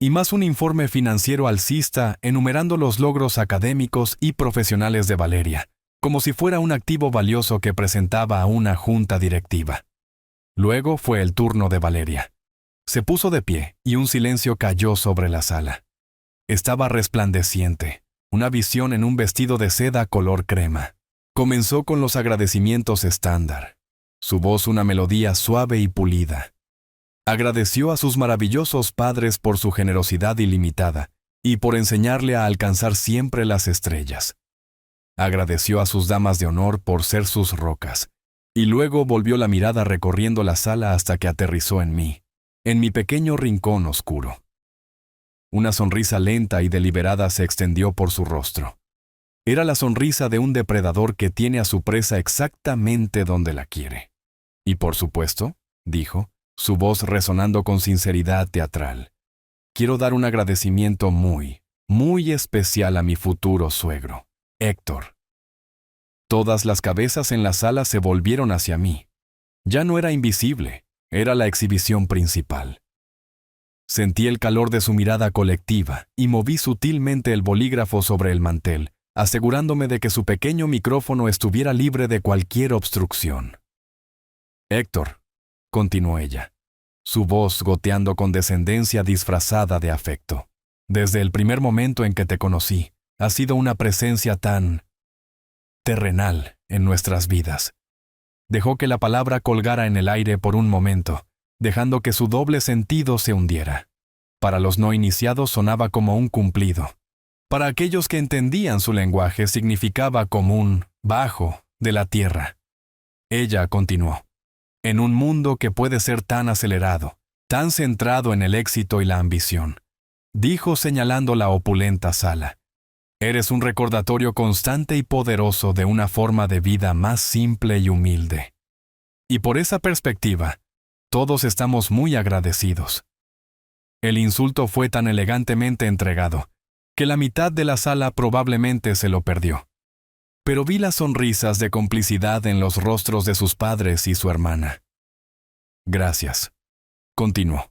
y más un informe financiero alcista enumerando los logros académicos y profesionales de Valeria, como si fuera un activo valioso que presentaba a una junta directiva. Luego fue el turno de Valeria. Se puso de pie y un silencio cayó sobre la sala. Estaba resplandeciente, una visión en un vestido de seda color crema. Comenzó con los agradecimientos estándar. Su voz una melodía suave y pulida. Agradeció a sus maravillosos padres por su generosidad ilimitada y por enseñarle a alcanzar siempre las estrellas. Agradeció a sus damas de honor por ser sus rocas, y luego volvió la mirada recorriendo la sala hasta que aterrizó en mí, en mi pequeño rincón oscuro. Una sonrisa lenta y deliberada se extendió por su rostro. Era la sonrisa de un depredador que tiene a su presa exactamente donde la quiere. Y por supuesto, dijo, su voz resonando con sinceridad teatral, quiero dar un agradecimiento muy, muy especial a mi futuro suegro, Héctor. Todas las cabezas en la sala se volvieron hacia mí. Ya no era invisible, era la exhibición principal. Sentí el calor de su mirada colectiva y moví sutilmente el bolígrafo sobre el mantel, asegurándome de que su pequeño micrófono estuviera libre de cualquier obstrucción. Héctor, continuó ella, su voz goteando con descendencia disfrazada de afecto. Desde el primer momento en que te conocí, has sido una presencia tan terrenal en nuestras vidas. Dejó que la palabra colgara en el aire por un momento, dejando que su doble sentido se hundiera. Para los no iniciados sonaba como un cumplido. Para aquellos que entendían su lenguaje significaba como un bajo de la tierra. Ella continuó. En un mundo que puede ser tan acelerado, tan centrado en el éxito y la ambición, dijo señalando la opulenta sala. Eres un recordatorio constante y poderoso de una forma de vida más simple y humilde. Y por esa perspectiva, todos estamos muy agradecidos. El insulto fue tan elegantemente entregado, que la mitad de la sala probablemente se lo perdió. Pero vi las sonrisas de complicidad en los rostros de sus padres y su hermana. Gracias, continuó,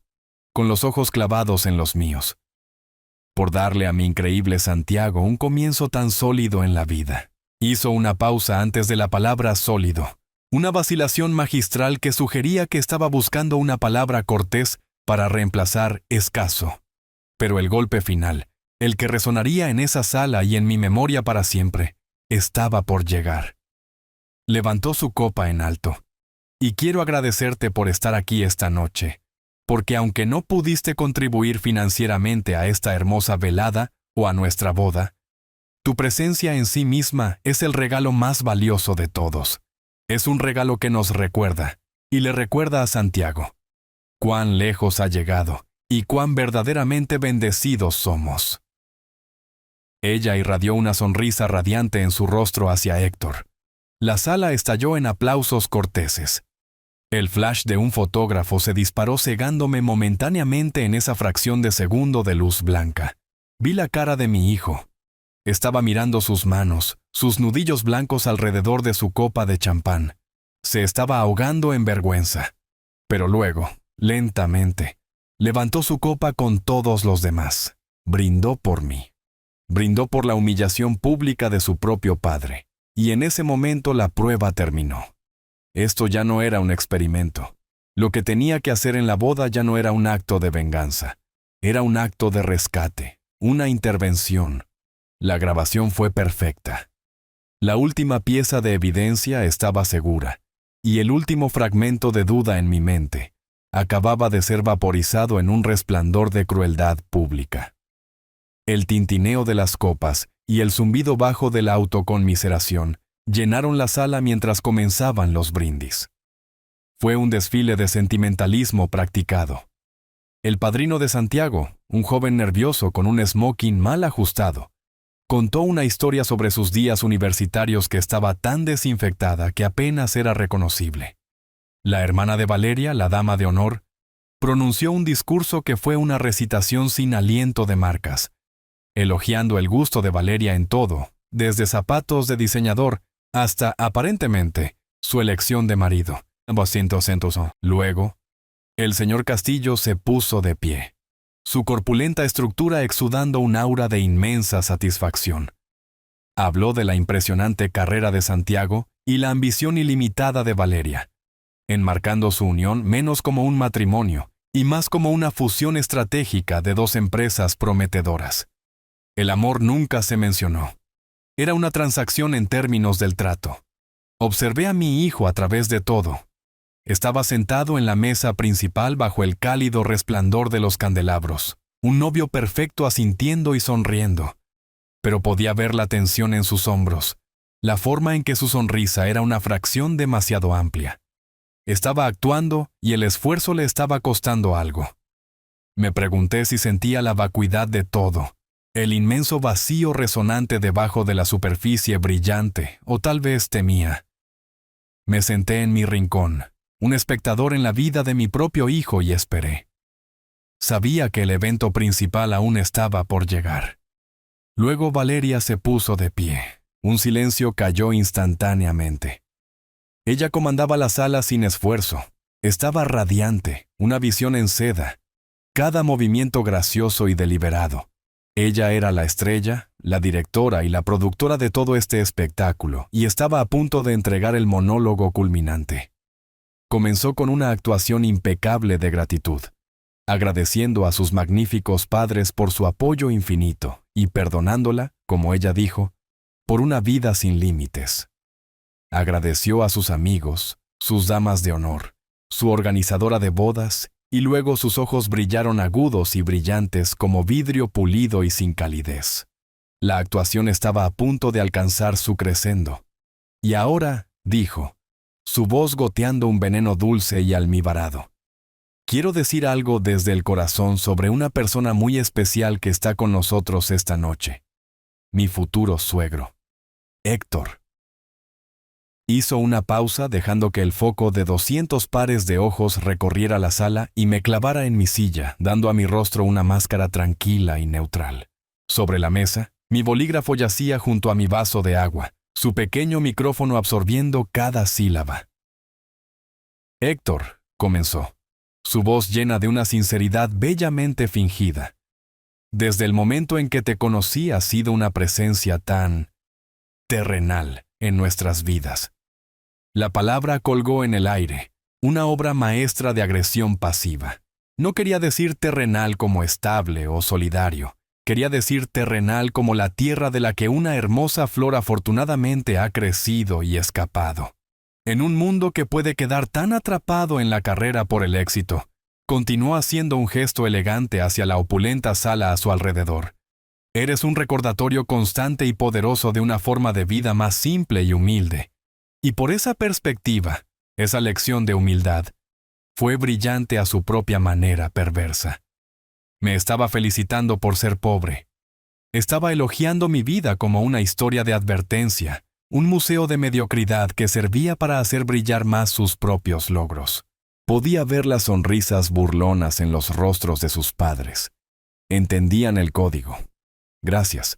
con los ojos clavados en los míos, por darle a mi increíble Santiago un comienzo tan sólido en la vida. Hizo una pausa antes de la palabra sólido, una vacilación magistral que sugería que estaba buscando una palabra cortés para reemplazar escaso. Pero el golpe final, el que resonaría en esa sala y en mi memoria para siempre, estaba por llegar. Levantó su copa en alto. Y quiero agradecerte por estar aquí esta noche, porque aunque no pudiste contribuir financieramente a esta hermosa velada o a nuestra boda, tu presencia en sí misma es el regalo más valioso de todos. Es un regalo que nos recuerda, y le recuerda a Santiago, cuán lejos ha llegado y cuán verdaderamente bendecidos somos. Ella irradió una sonrisa radiante en su rostro hacia Héctor. La sala estalló en aplausos corteses. El flash de un fotógrafo se disparó cegándome momentáneamente en esa fracción de segundo de luz blanca. Vi la cara de mi hijo. Estaba mirando sus manos, sus nudillos blancos alrededor de su copa de champán. Se estaba ahogando en vergüenza. Pero luego, lentamente, levantó su copa con todos los demás. Brindó por mí. Brindó por la humillación pública de su propio padre. Y en ese momento la prueba terminó. Esto ya no era un experimento. Lo que tenía que hacer en la boda ya no era un acto de venganza. Era un acto de rescate, una intervención. La grabación fue perfecta. La última pieza de evidencia estaba segura, y el último fragmento de duda en mi mente acababa de ser vaporizado en un resplandor de crueldad pública. El tintineo de las copas y el zumbido bajo de la autoconmiseración llenaron la sala mientras comenzaban los brindis. Fue un desfile de sentimentalismo practicado. El padrino de Santiago, un joven nervioso con un smoking mal ajustado, contó una historia sobre sus días universitarios que estaba tan desinfectada que apenas era reconocible. La hermana de Valeria, la dama de honor, pronunció un discurso que fue una recitación sin aliento de marcas, elogiando el gusto de Valeria en todo, desde zapatos de diseñador hasta, aparentemente, su elección de marido. Luego, el señor Castillo se puso de pie. su corpulenta estructura exudando un aura de inmensa satisfacción. Habló de la impresionante carrera de Santiago y la ambición ilimitada de Valeria, enmarcando su unión menos como un matrimonio y más como una fusión estratégica de dos empresas prometedoras. El amor nunca se mencionó. Era una transacción en términos del trato. Observé a mi hijo a través de todo. Estaba sentado en la mesa principal bajo el cálido resplandor de los candelabros, un novio perfecto asintiendo y sonriendo. Pero podía ver la tensión en sus hombros, la forma en que su sonrisa era una fracción demasiado amplia. Estaba actuando y el esfuerzo le estaba costando algo. Me pregunté si sentía la vacuidad de todo, el inmenso vacío resonante debajo de la superficie brillante, o tal vez temía. Me senté en mi rincón, un espectador en la vida de mi propio hijo, y esperé. Sabía que el evento principal aún estaba por llegar. Luego Valeria se puso de pie. Un silencio cayó instantáneamente. Ella comandaba la sala sin esfuerzo. Estaba radiante, una visión en seda. Cada movimiento gracioso y deliberado. Ella era la estrella, la directora y la productora de todo este espectáculo, y estaba a punto de entregar el monólogo culminante. Comenzó con una actuación impecable de gratitud, agradeciendo a sus magníficos padres por su apoyo infinito y perdonándola, como ella dijo, por una vida sin límites. Agradeció a sus amigos, sus damas de honor, su organizadora de bodas, y luego sus ojos brillaron agudos y brillantes como vidrio pulido y sin calidez. La actuación estaba a punto de alcanzar su crescendo. Y ahora, dijo, su voz goteando un veneno dulce y almibarado. Quiero decir algo desde el corazón sobre una persona muy especial que está con nosotros esta noche. Mi futuro suegro, Héctor. Hizo una pausa dejando que el foco de 200 pares de ojos recorriera la sala y me clavara en mi silla, dando a mi rostro una máscara tranquila y neutral. Sobre la mesa, mi bolígrafo yacía junto a mi vaso de agua, su pequeño micrófono absorbiendo cada sílaba. Héctor, comenzó, su voz llena de una sinceridad bellamente fingida. Desde el momento en que te conocí has sido una presencia tan terrenal en nuestras vidas. La palabra colgó en el aire, una obra maestra de agresión pasiva. No quería decir terrenal como estable o solidario. Quería decir terrenal como la tierra de la que una hermosa flor afortunadamente ha crecido y escapado. En un mundo que puede quedar tan atrapado en la carrera por el éxito, continuó haciendo un gesto elegante hacia la opulenta sala a su alrededor. Eres un recordatorio constante y poderoso de una forma de vida más simple y humilde. Y por esa perspectiva, esa lección de humildad, fue brillante a su propia manera perversa. Me estaba felicitando por ser pobre. Estaba elogiando mi vida como una historia de advertencia, un museo de mediocridad que servía para hacer brillar más sus propios logros. Podía ver las sonrisas burlonas en los rostros de sus padres. Entendían el código. Gracias.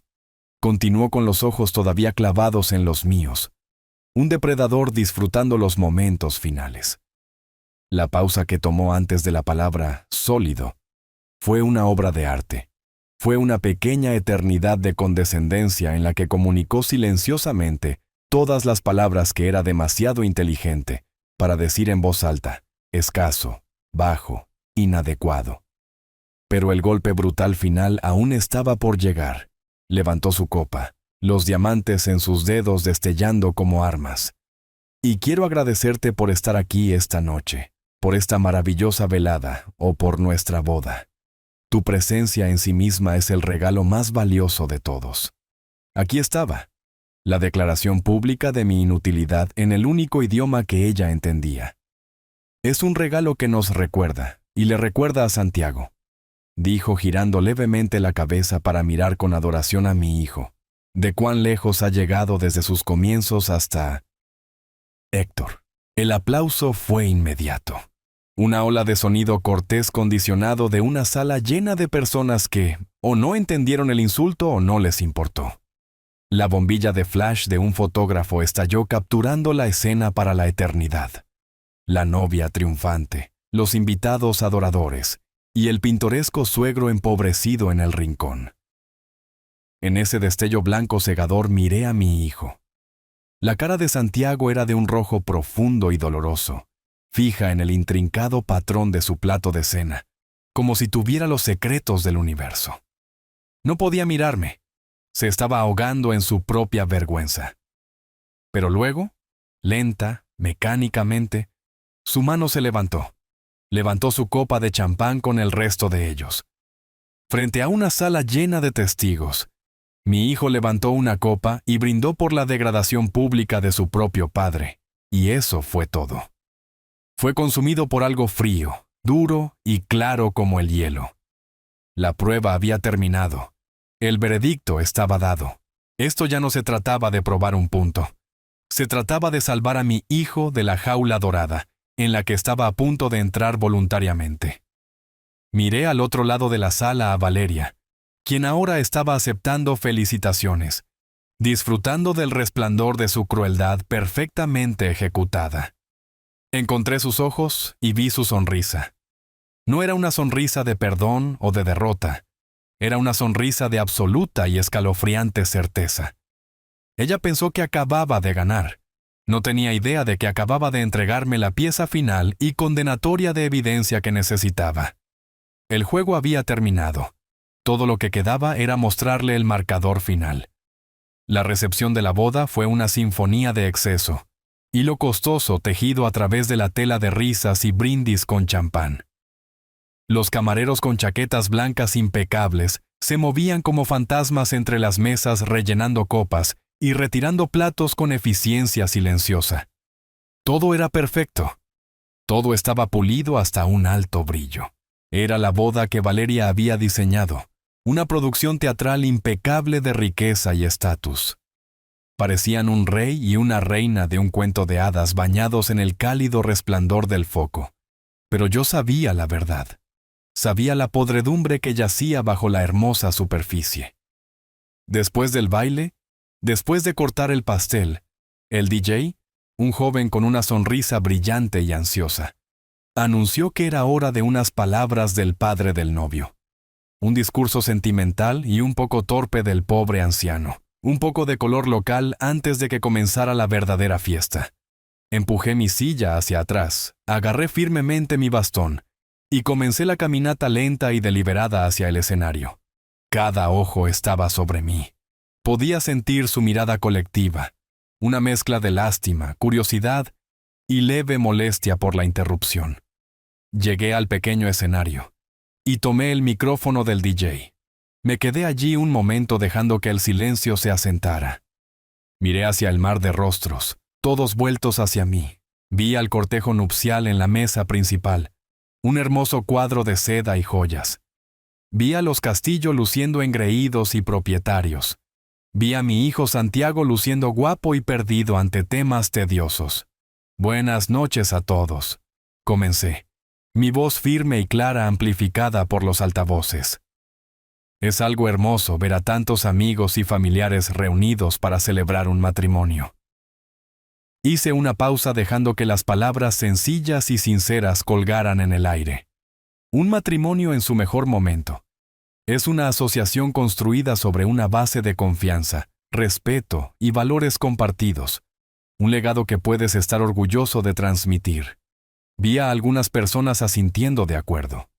Continuó con los ojos todavía clavados en los míos. Un depredador disfrutando los momentos finales. La pausa que tomó antes de la palabra sólido fue una obra de arte. Fue una pequeña eternidad de condescendencia en la que comunicó silenciosamente todas las palabras que era demasiado inteligente para decir en voz alta, escaso, bajo, inadecuado. Pero el golpe brutal final aún estaba por llegar. Levantó su copa, los diamantes en sus dedos destellando como armas. Y quiero agradecerte por estar aquí esta noche, por esta maravillosa velada o por nuestra boda. Tu presencia en sí misma es el regalo más valioso de todos. Aquí estaba, la declaración pública de mi inutilidad en el único idioma que ella entendía. Es un regalo que nos recuerda, y le recuerda a Santiago, dijo girando levemente la cabeza para mirar con adoración a mi hijo, de cuán lejos ha llegado desde sus comienzos hasta... Héctor. El aplauso fue inmediato. Una ola de sonido cortés condicionado de una sala llena de personas que o no entendieron el insulto o no les importó. La bombilla de flash de un fotógrafo estalló capturando la escena para la eternidad. La novia triunfante, los invitados adoradores y el pintoresco suegro empobrecido en el rincón. En ese destello blanco cegador miré a mi hijo. La cara de Santiago era de un rojo profundo y doloroso, fija en el intrincado patrón de su plato de cena, como si tuviera los secretos del universo. No podía mirarme. Se estaba ahogando en su propia vergüenza. Pero luego, lenta, mecánicamente, su mano se levantó. Levantó su copa de champán con el resto de ellos. Frente a una sala llena de testigos, mi hijo levantó una copa y brindó por la degradación pública de su propio padre, y eso fue todo. Fue consumido por algo frío, duro y claro como el hielo. La prueba había terminado. El veredicto estaba dado. Esto ya no se trataba de probar un punto. Se trataba de salvar a mi hijo de la jaula dorada, en la que estaba a punto de entrar voluntariamente. Miré al otro lado de la sala a Valeria, quien ahora estaba aceptando felicitaciones, disfrutando del resplandor de su crueldad perfectamente ejecutada. Encontré sus ojos y vi su sonrisa. No era una sonrisa de perdón o de derrota. Era una sonrisa de absoluta y escalofriante certeza. Ella pensó que acababa de ganar. No tenía idea de que acababa de entregarme la pieza final y condenatoria de evidencia que necesitaba. El juego había terminado. Todo lo que quedaba era mostrarle el marcador final. La recepción de la boda fue una sinfonía de exceso, hilo costoso tejido a través de la tela de risas y brindis con champán. Los camareros con chaquetas blancas impecables se movían como fantasmas entre las mesas rellenando copas y retirando platos con eficiencia silenciosa. Todo era perfecto. Todo estaba pulido hasta un alto brillo. Era la boda que Valeria había diseñado, una producción teatral impecable de riqueza y estatus. Parecían un rey y una reina de un cuento de hadas bañados en el cálido resplandor del foco. Pero yo sabía la verdad. Sabía la podredumbre que yacía bajo la hermosa superficie. Después del baile, después de cortar el pastel, el DJ, un joven con una sonrisa brillante y ansiosa, anunció que era hora de unas palabras del padre del novio. Un discurso sentimental y un poco torpe del pobre anciano, un poco de color local antes de que comenzara la verdadera fiesta. Empujé mi silla hacia atrás, agarré firmemente mi bastón, y comencé la caminata lenta y deliberada hacia el escenario. Cada ojo estaba sobre mí. Podía sentir su mirada colectiva, una mezcla de lástima, curiosidad y leve molestia por la interrupción. Llegué al pequeño escenario y tomé el micrófono del DJ. Me quedé allí un momento dejando que el silencio se asentara. Miré hacia el mar de rostros, todos vueltos hacia mí. Vi al cortejo nupcial en la mesa principal, un hermoso cuadro de seda y joyas. Vi a los Castillo luciendo engreídos y propietarios. Vi a mi hijo Santiago luciendo guapo y perdido ante temas tediosos. Buenas noches a todos. Comencé, mi voz firme y clara amplificada por los altavoces. Es algo hermoso ver a tantos amigos y familiares reunidos para celebrar un matrimonio. Hice una pausa dejando que las palabras sencillas y sinceras colgaran en el aire. Un matrimonio en su mejor momento. Es una asociación construida sobre una base de confianza, respeto y valores compartidos. Un legado que puedes estar orgulloso de transmitir. Vi a algunas personas asintiendo de acuerdo.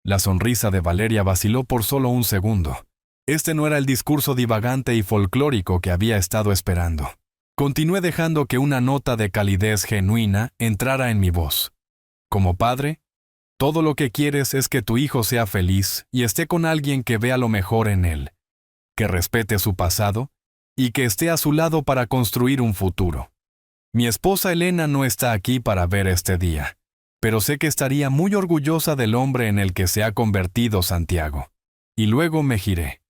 La sonrisa de Valeria vaciló por solo un segundo. Este no era el discurso divagante y folclórico que había estado esperando. Continué dejando que una nota de calidez genuina entrara en mi voz. Como padre, todo lo que quieres es que tu hijo sea feliz y esté con alguien que vea lo mejor en él, que respete su pasado y que esté a su lado para construir un futuro. Mi esposa Elena no está aquí para ver este día, pero sé que estaría muy orgullosa del hombre en el que se ha convertido Santiago. Y luego me giré.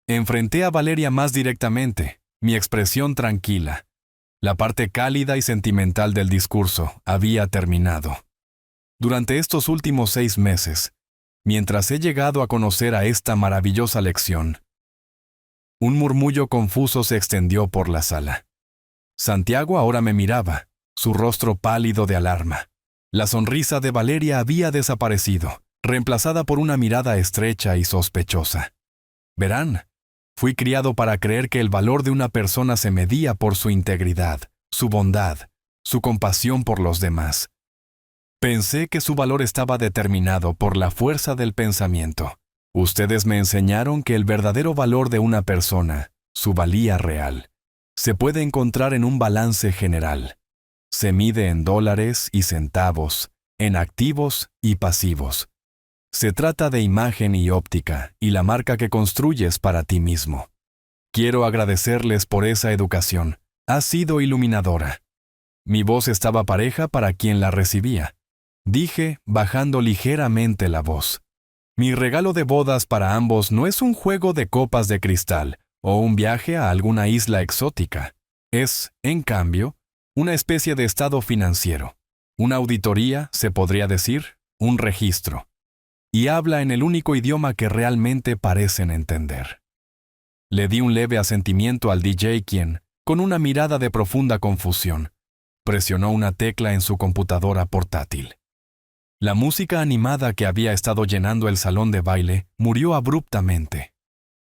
Enfrenté a Valeria más directamente, mi expresión tranquila. La parte cálida y sentimental del discurso había terminado. Durante estos últimos 6 meses, mientras he llegado a conocer a esta maravillosa lección, un murmullo confuso se extendió por la sala. Santiago ahora me miraba, su rostro pálido de alarma. La sonrisa de Valeria había desaparecido. reemplazada por una mirada estrecha y sospechosa. Verán, fui criado para creer que el valor de una persona se medía por su integridad, su bondad, su compasión por los demás. Pensé que su valor estaba determinado por la fuerza del pensamiento. Ustedes me enseñaron que el verdadero valor de una persona, su valía real, se puede encontrar en un balance general. Se mide en dólares y centavos, en activos y pasivos. Se trata de imagen y óptica y la marca que construyes para ti mismo. Quiero agradecerles por esa educación. Ha sido iluminadora. Mi voz estaba pareja para quien la recibía. Dije, bajando ligeramente la voz. Mi regalo de bodas para ambos no es un juego de copas de cristal o un viaje a alguna isla exótica. Es, en cambio, una especie de estado financiero. Una auditoría, se podría decir, un registro. Y habla en el único idioma que realmente parecen entender. Le di un leve asentimiento al DJ quien, con una mirada de profunda confusión, presionó una tecla en su computadora portátil. La música animada que había estado llenando el salón de baile murió abruptamente.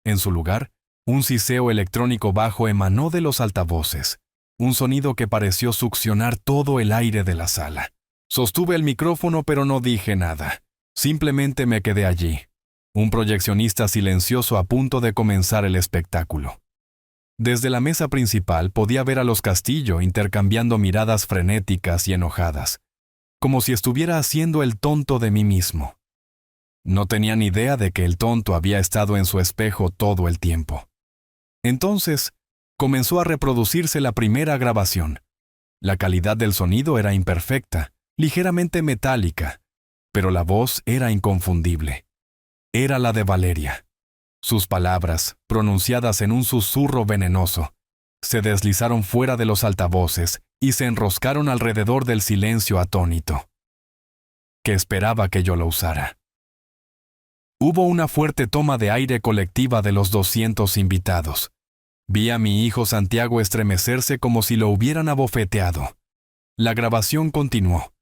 En su lugar, un siseo electrónico bajo emanó de los altavoces, un sonido que pareció succionar todo el aire de la sala. Sostuve el micrófono pero no dije nada. Simplemente me quedé allí, un proyeccionista silencioso a punto de comenzar el espectáculo. Desde la mesa principal podía ver a los Castillo intercambiando miradas frenéticas y enojadas, como si estuviera haciendo el tonto de mí mismo. No tenía ni idea de que el tonto había estado en su espejo todo el tiempo. Entonces, comenzó a reproducirse la primera grabación. La calidad del sonido era imperfecta, ligeramente metálica, pero la voz era inconfundible. Era la de Valeria. Sus palabras, pronunciadas en un susurro venenoso, se deslizaron fuera de los altavoces y se enroscaron alrededor del silencio atónito, que esperaba que yo lo usara. Hubo una fuerte toma de aire colectiva de los 200 invitados. Vi a mi hijo Santiago estremecerse como si lo hubieran abofeteado. La grabación continuó.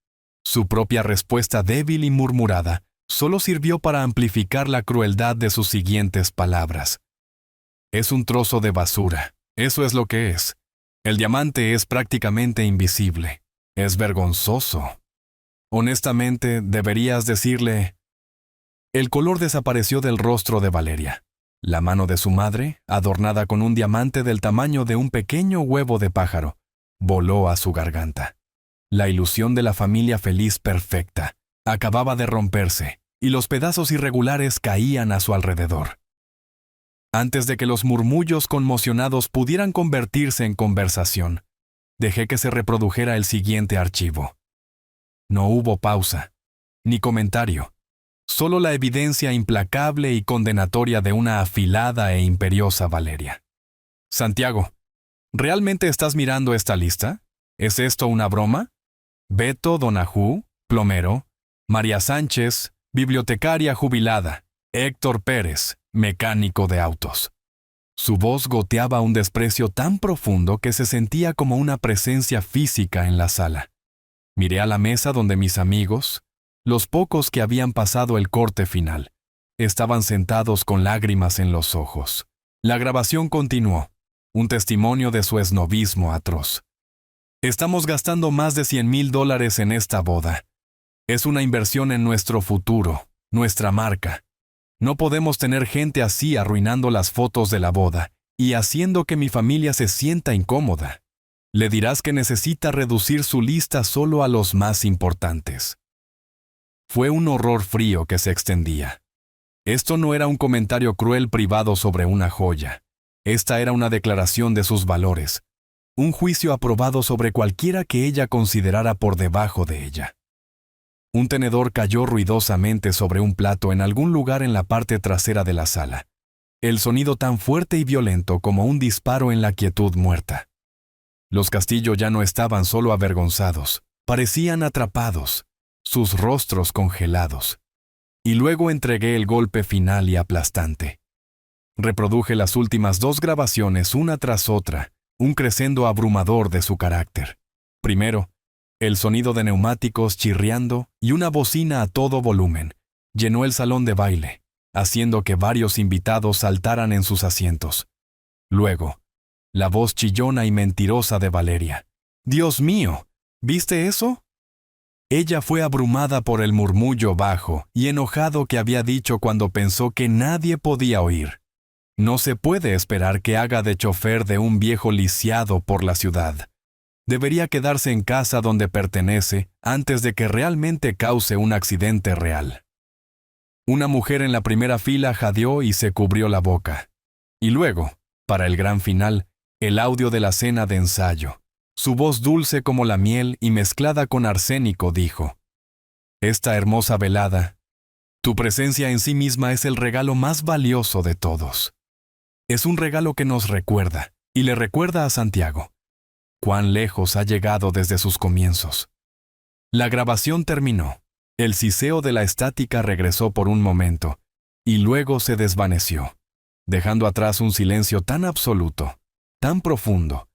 Su propia respuesta débil y murmurada solo sirvió para amplificar la crueldad de sus siguientes palabras. Es un trozo de basura, eso es lo que es. El diamante es prácticamente invisible. Es vergonzoso. Honestamente, deberías decirle... El color desapareció del rostro de Valeria. La mano de su madre, adornada con un diamante del tamaño de un pequeño huevo de pájaro, voló a su garganta. La ilusión de la familia feliz perfecta acababa de romperse, y los pedazos irregulares caían a su alrededor. Antes de que los murmullos conmocionados pudieran convertirse en conversación, dejé que se reprodujera el siguiente archivo. No hubo pausa, ni comentario, solo la evidencia implacable y condenatoria de una afilada e imperiosa Valeria. Santiago, ¿realmente estás mirando esta lista? ¿Es esto una broma? Beto Donajú, plomero, María Sánchez, bibliotecaria jubilada, Héctor Pérez, mecánico de autos. Su voz goteaba un desprecio tan profundo que se sentía como una presencia física en la sala. Miré a la mesa donde mis amigos, los pocos que habían pasado el corte final, estaban sentados con lágrimas en los ojos. La grabación continuó, un testimonio de su esnobismo atroz. Estamos gastando más de $100,000 en esta boda. Es una inversión en nuestro futuro, nuestra marca. No podemos tener gente así arruinando las fotos de la boda y haciendo que mi familia se sienta incómoda. Le dirás que necesita reducir su lista solo a los más importantes. Fue un horror frío que se extendía. Esto no era un comentario cruel privado sobre una joya. Esta era una declaración de sus valores. Un juicio aprobado sobre cualquiera que ella considerara por debajo de ella. Un tenedor cayó ruidosamente sobre un plato en algún lugar en la parte trasera de la sala. El sonido tan fuerte y violento como un disparo en la quietud muerta. Los Castillo ya no estaban solo avergonzados, parecían atrapados, sus rostros congelados. Y luego entregué el golpe final y aplastante. Reproduje las últimas 2 grabaciones una tras otra, un crescendo abrumador de su carácter. Primero, el sonido de neumáticos chirriando y una bocina a todo volumen, llenó el salón de baile, haciendo que varios invitados saltaran en sus asientos. Luego, la voz chillona y mentirosa de Valeria. «¡Dios mío! ¿Viste eso?». Ella fue abrumada por el murmullo bajo y enojado que había dicho cuando pensó que nadie podía oír. No se puede esperar que haga de chofer de un viejo lisiado por la ciudad. Debería quedarse en casa donde pertenece antes de que realmente cause un accidente real. Una mujer en la primera fila jadeó y se cubrió la boca. Y luego, para el gran final, el audio de la cena de ensayo. Su voz dulce como la miel y mezclada con arsénico dijo: «Esta hermosa velada, tu presencia en sí misma es el regalo más valioso de todos. Es un regalo que nos recuerda, y le recuerda a Santiago, cuán lejos ha llegado desde sus comienzos». La grabación terminó. El siseo de la estática regresó por un momento, y luego se desvaneció, dejando atrás un silencio tan absoluto, tan profundo,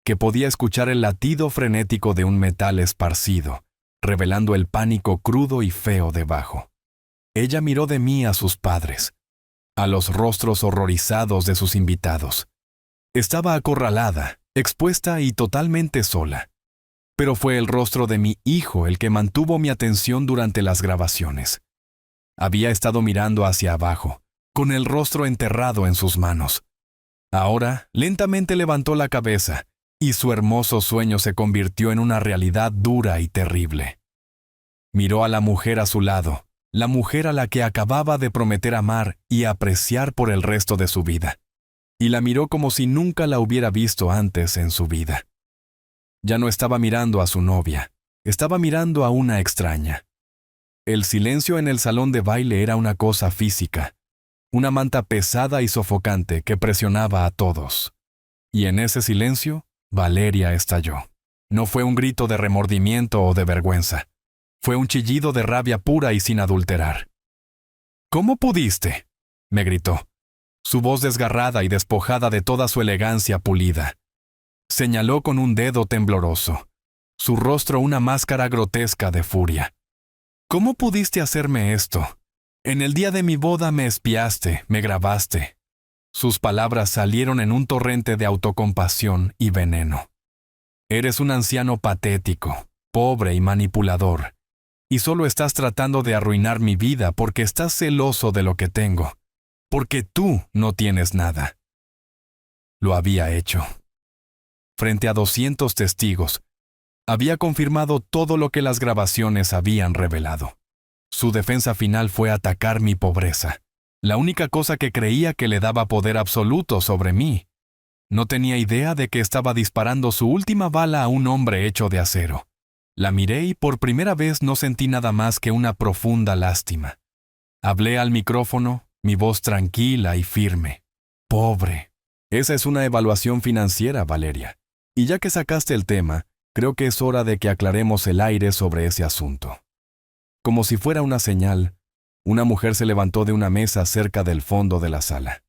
que podía escuchar el latido frenético de un metal esparcido, revelando el pánico crudo y feo debajo. Ella miró de mí a sus padres, a los rostros horrorizados de sus invitados. Estaba acorralada, expuesta y totalmente sola. Pero fue el rostro de mi hijo el que mantuvo mi atención durante las grabaciones. Había estado mirando hacia abajo, con el rostro enterrado en sus manos. Ahora, lentamente levantó la cabeza, y su hermoso sueño se convirtió en una realidad dura y terrible. Miró a la mujer a su lado, la mujer a la que acababa de prometer amar y apreciar por el resto de su vida. Y la miró como si nunca la hubiera visto antes en su vida. Ya no estaba mirando a su novia, estaba mirando a una extraña. El silencio en el salón de baile era una cosa física, una manta pesada y sofocante que presionaba a todos. Y en ese silencio, Valeria estalló. No fue un grito de remordimiento o de vergüenza. Fue un chillido de rabia pura y sin adulterar. «¿Cómo pudiste?», me gritó, su voz desgarrada y despojada de toda su elegancia pulida. Señaló con un dedo tembloroso, su rostro una máscara grotesca de furia. «¿Cómo pudiste hacerme esto? En el día de mi boda me espiaste, me grabaste». Sus palabras salieron en un torrente de autocompasión y veneno. «Eres un anciano patético, pobre y manipulador, y solo estás tratando de arruinar mi vida porque estás celoso de lo que tengo, porque tú no tienes nada». Lo había hecho. Frente a 200 testigos, había confirmado todo lo que las grabaciones habían revelado. Su defensa final fue atacar mi pobreza, la única cosa que creía que le daba poder absoluto sobre mí. No tenía idea de que estaba disparando su última bala a un hombre hecho de acero. La miré y por primera vez no sentí nada más que una profunda lástima. Hablé al micrófono, mi voz tranquila y firme. «Pobre». Esa es una evaluación financiera, Valeria. Y ya que sacaste el tema, creo que es hora de que aclaremos el aire sobre ese asunto. Como si fuera una señal, una mujer se levantó de una mesa cerca del fondo de la sala.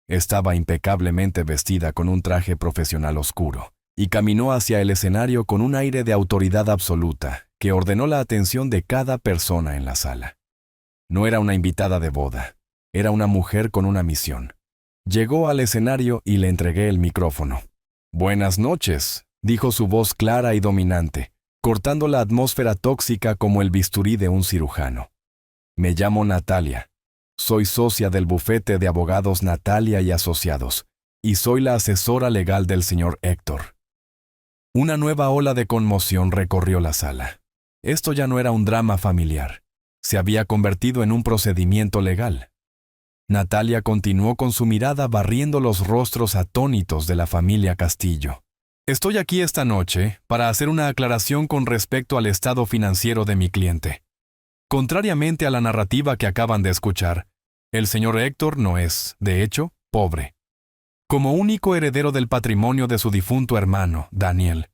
Estaba impecablemente vestida con un traje profesional oscuro, y caminó hacia el escenario con un aire de autoridad absoluta que ordenó la atención de cada persona en la sala. No era una invitada de boda, era una mujer con una misión. Llegó al escenario y le entregué el micrófono. «Buenas noches», dijo su voz clara y dominante, cortando la atmósfera tóxica como el bisturí de un cirujano. «Me llamo Natalia. Soy socia del bufete de abogados Natalia y Asociados, y soy la asesora legal del señor Héctor». Una nueva ola de conmoción recorrió la sala. Esto ya no era un drama familiar. Se había convertido en un procedimiento legal. Natalia continuó con su mirada barriendo los rostros atónitos de la familia Castillo. «Estoy aquí esta noche para hacer una aclaración con respecto al estado financiero de mi cliente. Contrariamente a la narrativa que acaban de escuchar, el señor Héctor no es, de hecho, pobre. Como único heredero del patrimonio de su difunto hermano, Daniel,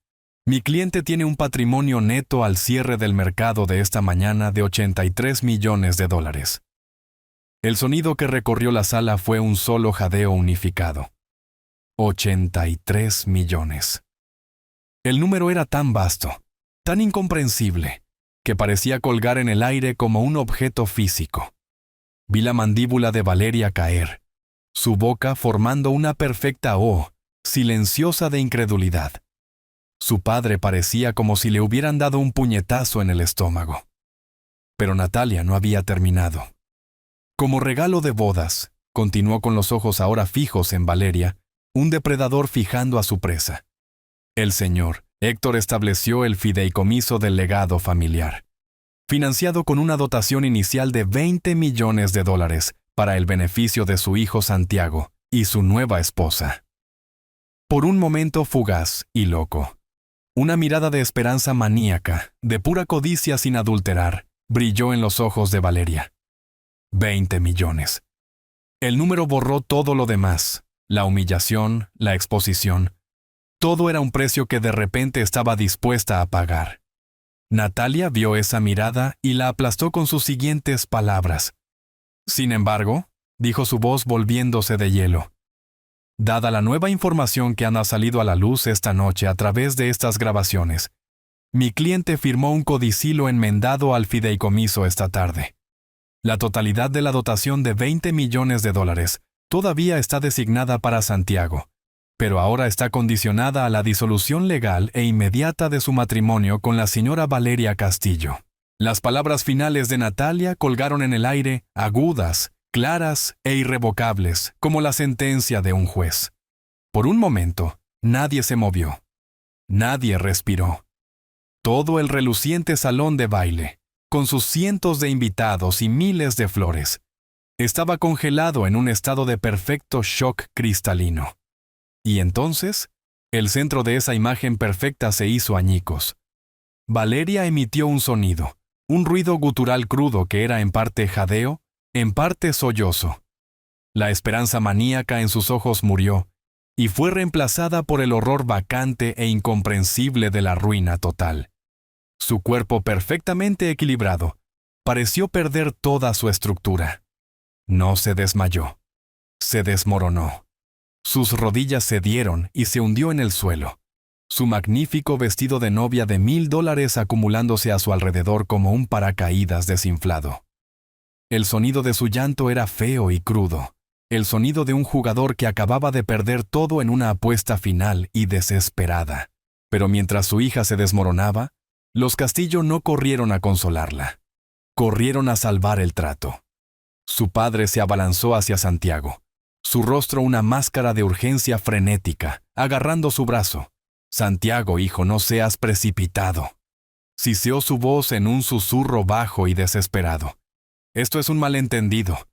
mi cliente tiene un patrimonio neto al cierre del mercado de esta mañana de $83 millones. El sonido que recorrió la sala fue un solo jadeo unificado. 83 millones. El número era tan vasto, tan incomprensible, que parecía colgar en el aire como un objeto físico. Vi la mandíbula de Valeria caer, su boca formando una perfecta O, silenciosa de incredulidad. Su padre parecía como si le hubieran dado un puñetazo en el estómago. Pero Natalia no había terminado. Como regalo de bodas, continuó con los ojos ahora fijos en Valeria, un depredador fijando a su presa. El señor Héctor estableció el fideicomiso del legado familiar, financiado con una dotación inicial de $20 millones para el beneficio de su hijo Santiago y su nueva esposa. Por un momento fugaz y loco, una mirada de esperanza maníaca, de pura codicia sin adulterar, brilló en los ojos de Valeria. 20 millones. El número borró todo lo demás, la humillación, la exposición. Todo era un precio que de repente estaba dispuesta a pagar. Natalia vio esa mirada y la aplastó con sus siguientes palabras. Sin embargo, dijo su voz volviéndose de hielo, dada la nueva información que ha salido a la luz esta noche a través de estas grabaciones, mi cliente firmó un codicilo enmendado al fideicomiso esta tarde. La totalidad de la dotación de $20 millones todavía está designada para Santiago, pero ahora está condicionada a la disolución legal e inmediata de su matrimonio con la señora Valeria Castillo. Las palabras finales de Natalia colgaron en el aire, agudas, claras e irrevocables, como la sentencia de un juez. Por un momento, nadie se movió. Nadie respiró. Todo el reluciente salón de baile, con sus cientos de invitados y miles de flores, estaba congelado en un estado de perfecto shock cristalino. Y entonces, el centro de esa imagen perfecta se hizo añicos. Valeria emitió un sonido, un ruido gutural crudo que era en parte jadeo, en parte sollozo. La esperanza maníaca en sus ojos murió, y fue reemplazada por el horror vacante e incomprensible de la ruina total. Su cuerpo perfectamente equilibrado pareció perder toda su estructura. No se desmayó. Se desmoronó. Sus rodillas cedieron y se hundió en el suelo, su magnífico vestido de novia de $1,000 acumulándose a su alrededor como un paracaídas desinflado. El sonido de su llanto era feo y crudo, el sonido de un jugador que acababa de perder todo en una apuesta final y desesperada. Pero mientras su hija se desmoronaba, los Castillo no corrieron a consolarla. Corrieron a salvar el trato. Su padre se abalanzó hacia Santiago, su rostro una máscara de urgencia frenética, agarrando su brazo. «Santiago, hijo, no seas precipitado». Siseó su voz en un susurro bajo y desesperado. «Esto es un malentendido.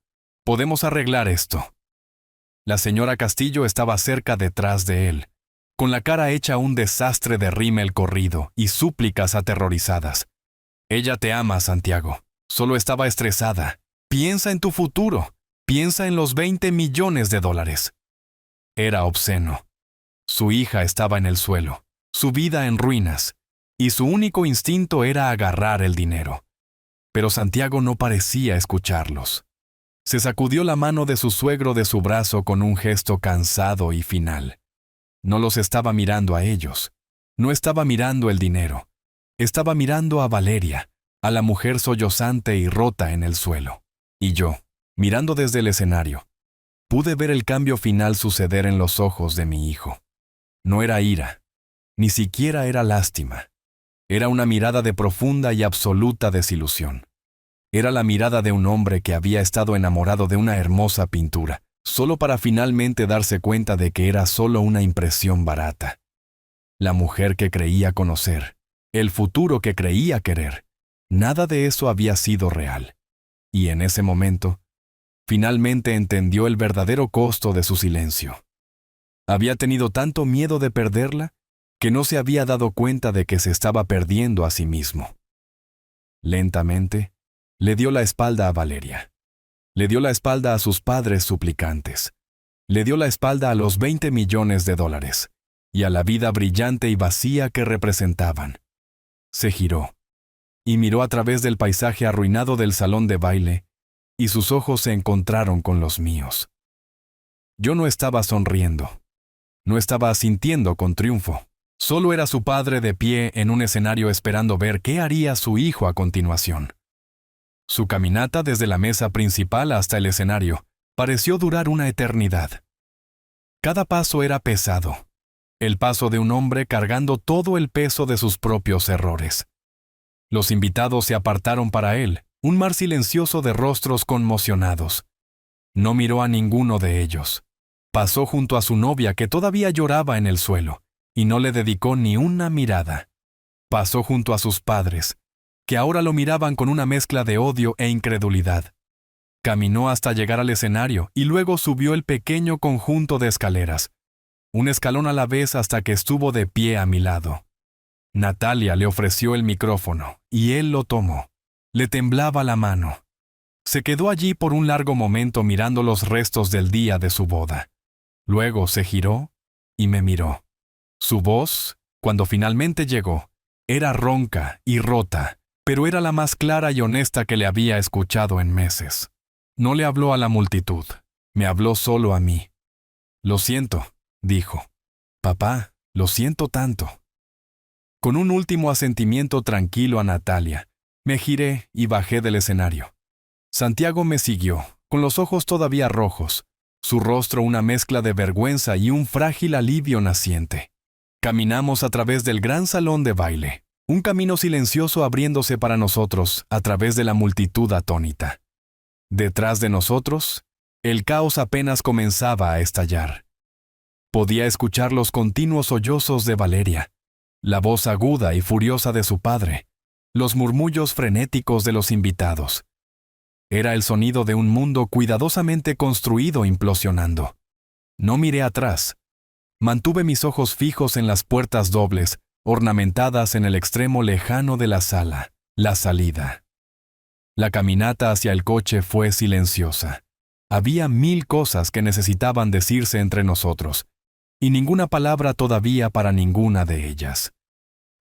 Podemos arreglar esto». La señora Castillo estaba cerca detrás de él, con la cara hecha un desastre de rímel corrido y súplicas aterrorizadas. «Ella te ama, Santiago. Solo estaba estresada. Piensa en tu futuro. Piensa en los $20 millones. Era obsceno. Su hija estaba en el suelo, su vida en ruinas, y su único instinto era agarrar el dinero. Pero Santiago no parecía escucharlos. Se sacudió la mano de su suegro de su brazo con un gesto cansado y final. No los estaba mirando a ellos. No estaba mirando el dinero. Estaba mirando a Valeria, a la mujer sollozante y rota en el suelo. Y yo, mirando desde el escenario, pude ver el cambio final suceder en los ojos de mi hijo. No era ira, ni siquiera era lástima. Era una mirada de profunda y absoluta desilusión. Era la mirada de un hombre que había estado enamorado de una hermosa pintura, solo para finalmente darse cuenta de que era solo una impresión barata. La mujer que creía conocer, el futuro que creía querer, nada de eso había sido real. Y en ese momento, finalmente entendió el verdadero costo de su silencio. Había tenido tanto miedo de perderla que no se había dado cuenta de que se estaba perdiendo a sí mismo. Lentamente, le dio la espalda a Valeria. Le dio la espalda a sus padres suplicantes. Le dio la espalda a los $20 millones y a la vida brillante y vacía que representaban. Se giró y miró a través del paisaje arruinado del salón de baile, y sus ojos se encontraron con los míos. Yo no estaba sonriendo. No estaba asintiendo con triunfo. Solo era su padre de pie en un escenario esperando ver qué haría su hijo a continuación. Su caminata desde la mesa principal hasta el escenario pareció durar una eternidad. Cada paso era pesado, el paso de un hombre cargando todo el peso de sus propios errores. Los invitados se apartaron para él, un mar silencioso de rostros conmocionados. No miró a ninguno de ellos. Pasó junto a su novia que todavía lloraba en el suelo, y no le dedicó ni una mirada. Pasó junto a sus padres, que ahora lo miraban con una mezcla de odio e incredulidad. Caminó hasta llegar al escenario y luego subió el pequeño conjunto de escaleras, un escalón a la vez hasta que estuvo de pie a mi lado. Natalia le ofreció el micrófono y él lo tomó. Le temblaba la mano. Se quedó allí por un largo momento mirando los restos del día de su boda. Luego se giró y me miró. Su voz, cuando finalmente llegó, era ronca y rota, pero era la más clara y honesta que le había escuchado en meses. No le habló a la multitud, me habló solo a mí. «Lo siento», dijo. «Papá, lo siento tanto». Con un último asentimiento tranquilo a Natalia, me giré y bajé del escenario. Santiago me siguió, con los ojos todavía rojos, su rostro una mezcla de vergüenza y un frágil alivio naciente. Caminamos a través del gran salón de baile, un camino silencioso abriéndose para nosotros a través de la multitud atónita. Detrás de nosotros, el caos apenas comenzaba a estallar. Podía escuchar los continuos sollozos de Valeria, la voz aguda y furiosa de su padre, los murmullos frenéticos de los invitados. Era el sonido de un mundo cuidadosamente construido implosionando. No miré atrás. Mantuve mis ojos fijos en las puertas dobles, ornamentadas en el extremo lejano de la sala, la salida. La caminata hacia el coche fue silenciosa. Había 1000 cosas que necesitaban decirse entre nosotros, y ninguna palabra todavía para ninguna de ellas.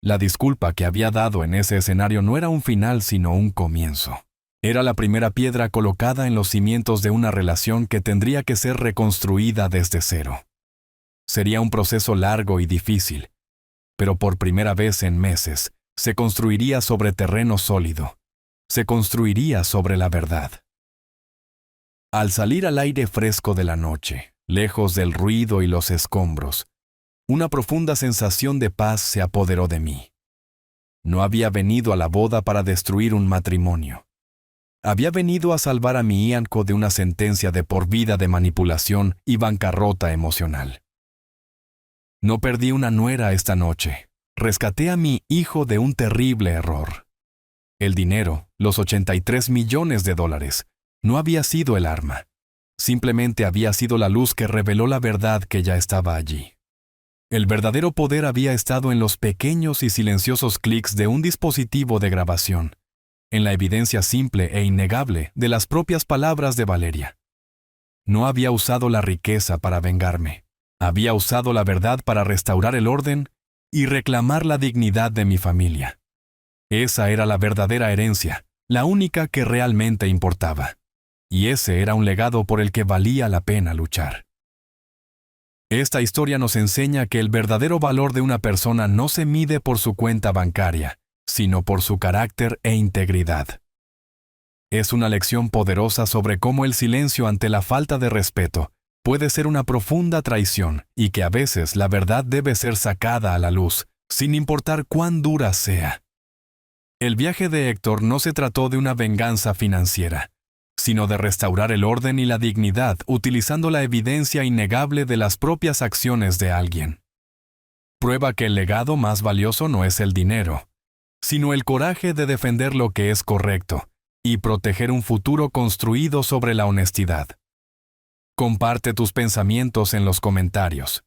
La disculpa que había dado en ese escenario no era un final sino un comienzo. Era la primera piedra colocada en los cimientos de una relación que tendría que ser reconstruida desde cero. Sería un proceso largo y difícil, pero por primera vez en meses se construiría sobre terreno sólido. Se construiría sobre la verdad. Al salir al aire fresco de la noche, lejos del ruido y los escombros, una profunda sensación de paz se apoderó de mí. No había venido a la boda para destruir un matrimonio. Había venido a salvar a mi hijo de una sentencia de por vida de manipulación y bancarrota emocional. No perdí una nuera esta noche. Rescaté a mi hijo de un terrible error. El dinero, los $83 millones, no había sido el arma. Simplemente había sido la luz que reveló la verdad que ya estaba allí. El verdadero poder había estado en los pequeños y silenciosos clics de un dispositivo de grabación, en la evidencia simple e innegable de las propias palabras de Valeria. No había usado la riqueza para vengarme. Había usado la verdad para restaurar el orden y reclamar la dignidad de mi familia. Esa era la verdadera herencia, la única que realmente importaba. Y ese era un legado por el que valía la pena luchar. Esta historia nos enseña que el verdadero valor de una persona no se mide por su cuenta bancaria, sino por su carácter e integridad. Es una lección poderosa sobre cómo el silencio ante la falta de respeto puede ser una profunda traición y que a veces la verdad debe ser sacada a la luz, sin importar cuán dura sea. El viaje de Héctor no se trató de una venganza financiera, sino de restaurar el orden y la dignidad utilizando la evidencia innegable de las propias acciones de alguien. Prueba que el legado más valioso no es el dinero, sino el coraje de defender lo que es correcto y proteger un futuro construido sobre la honestidad. Comparte tus pensamientos en los comentarios.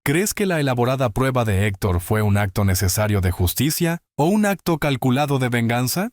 ¿Crees que la elaborada prueba de Héctor fue un acto necesario de justicia o un acto calculado de venganza?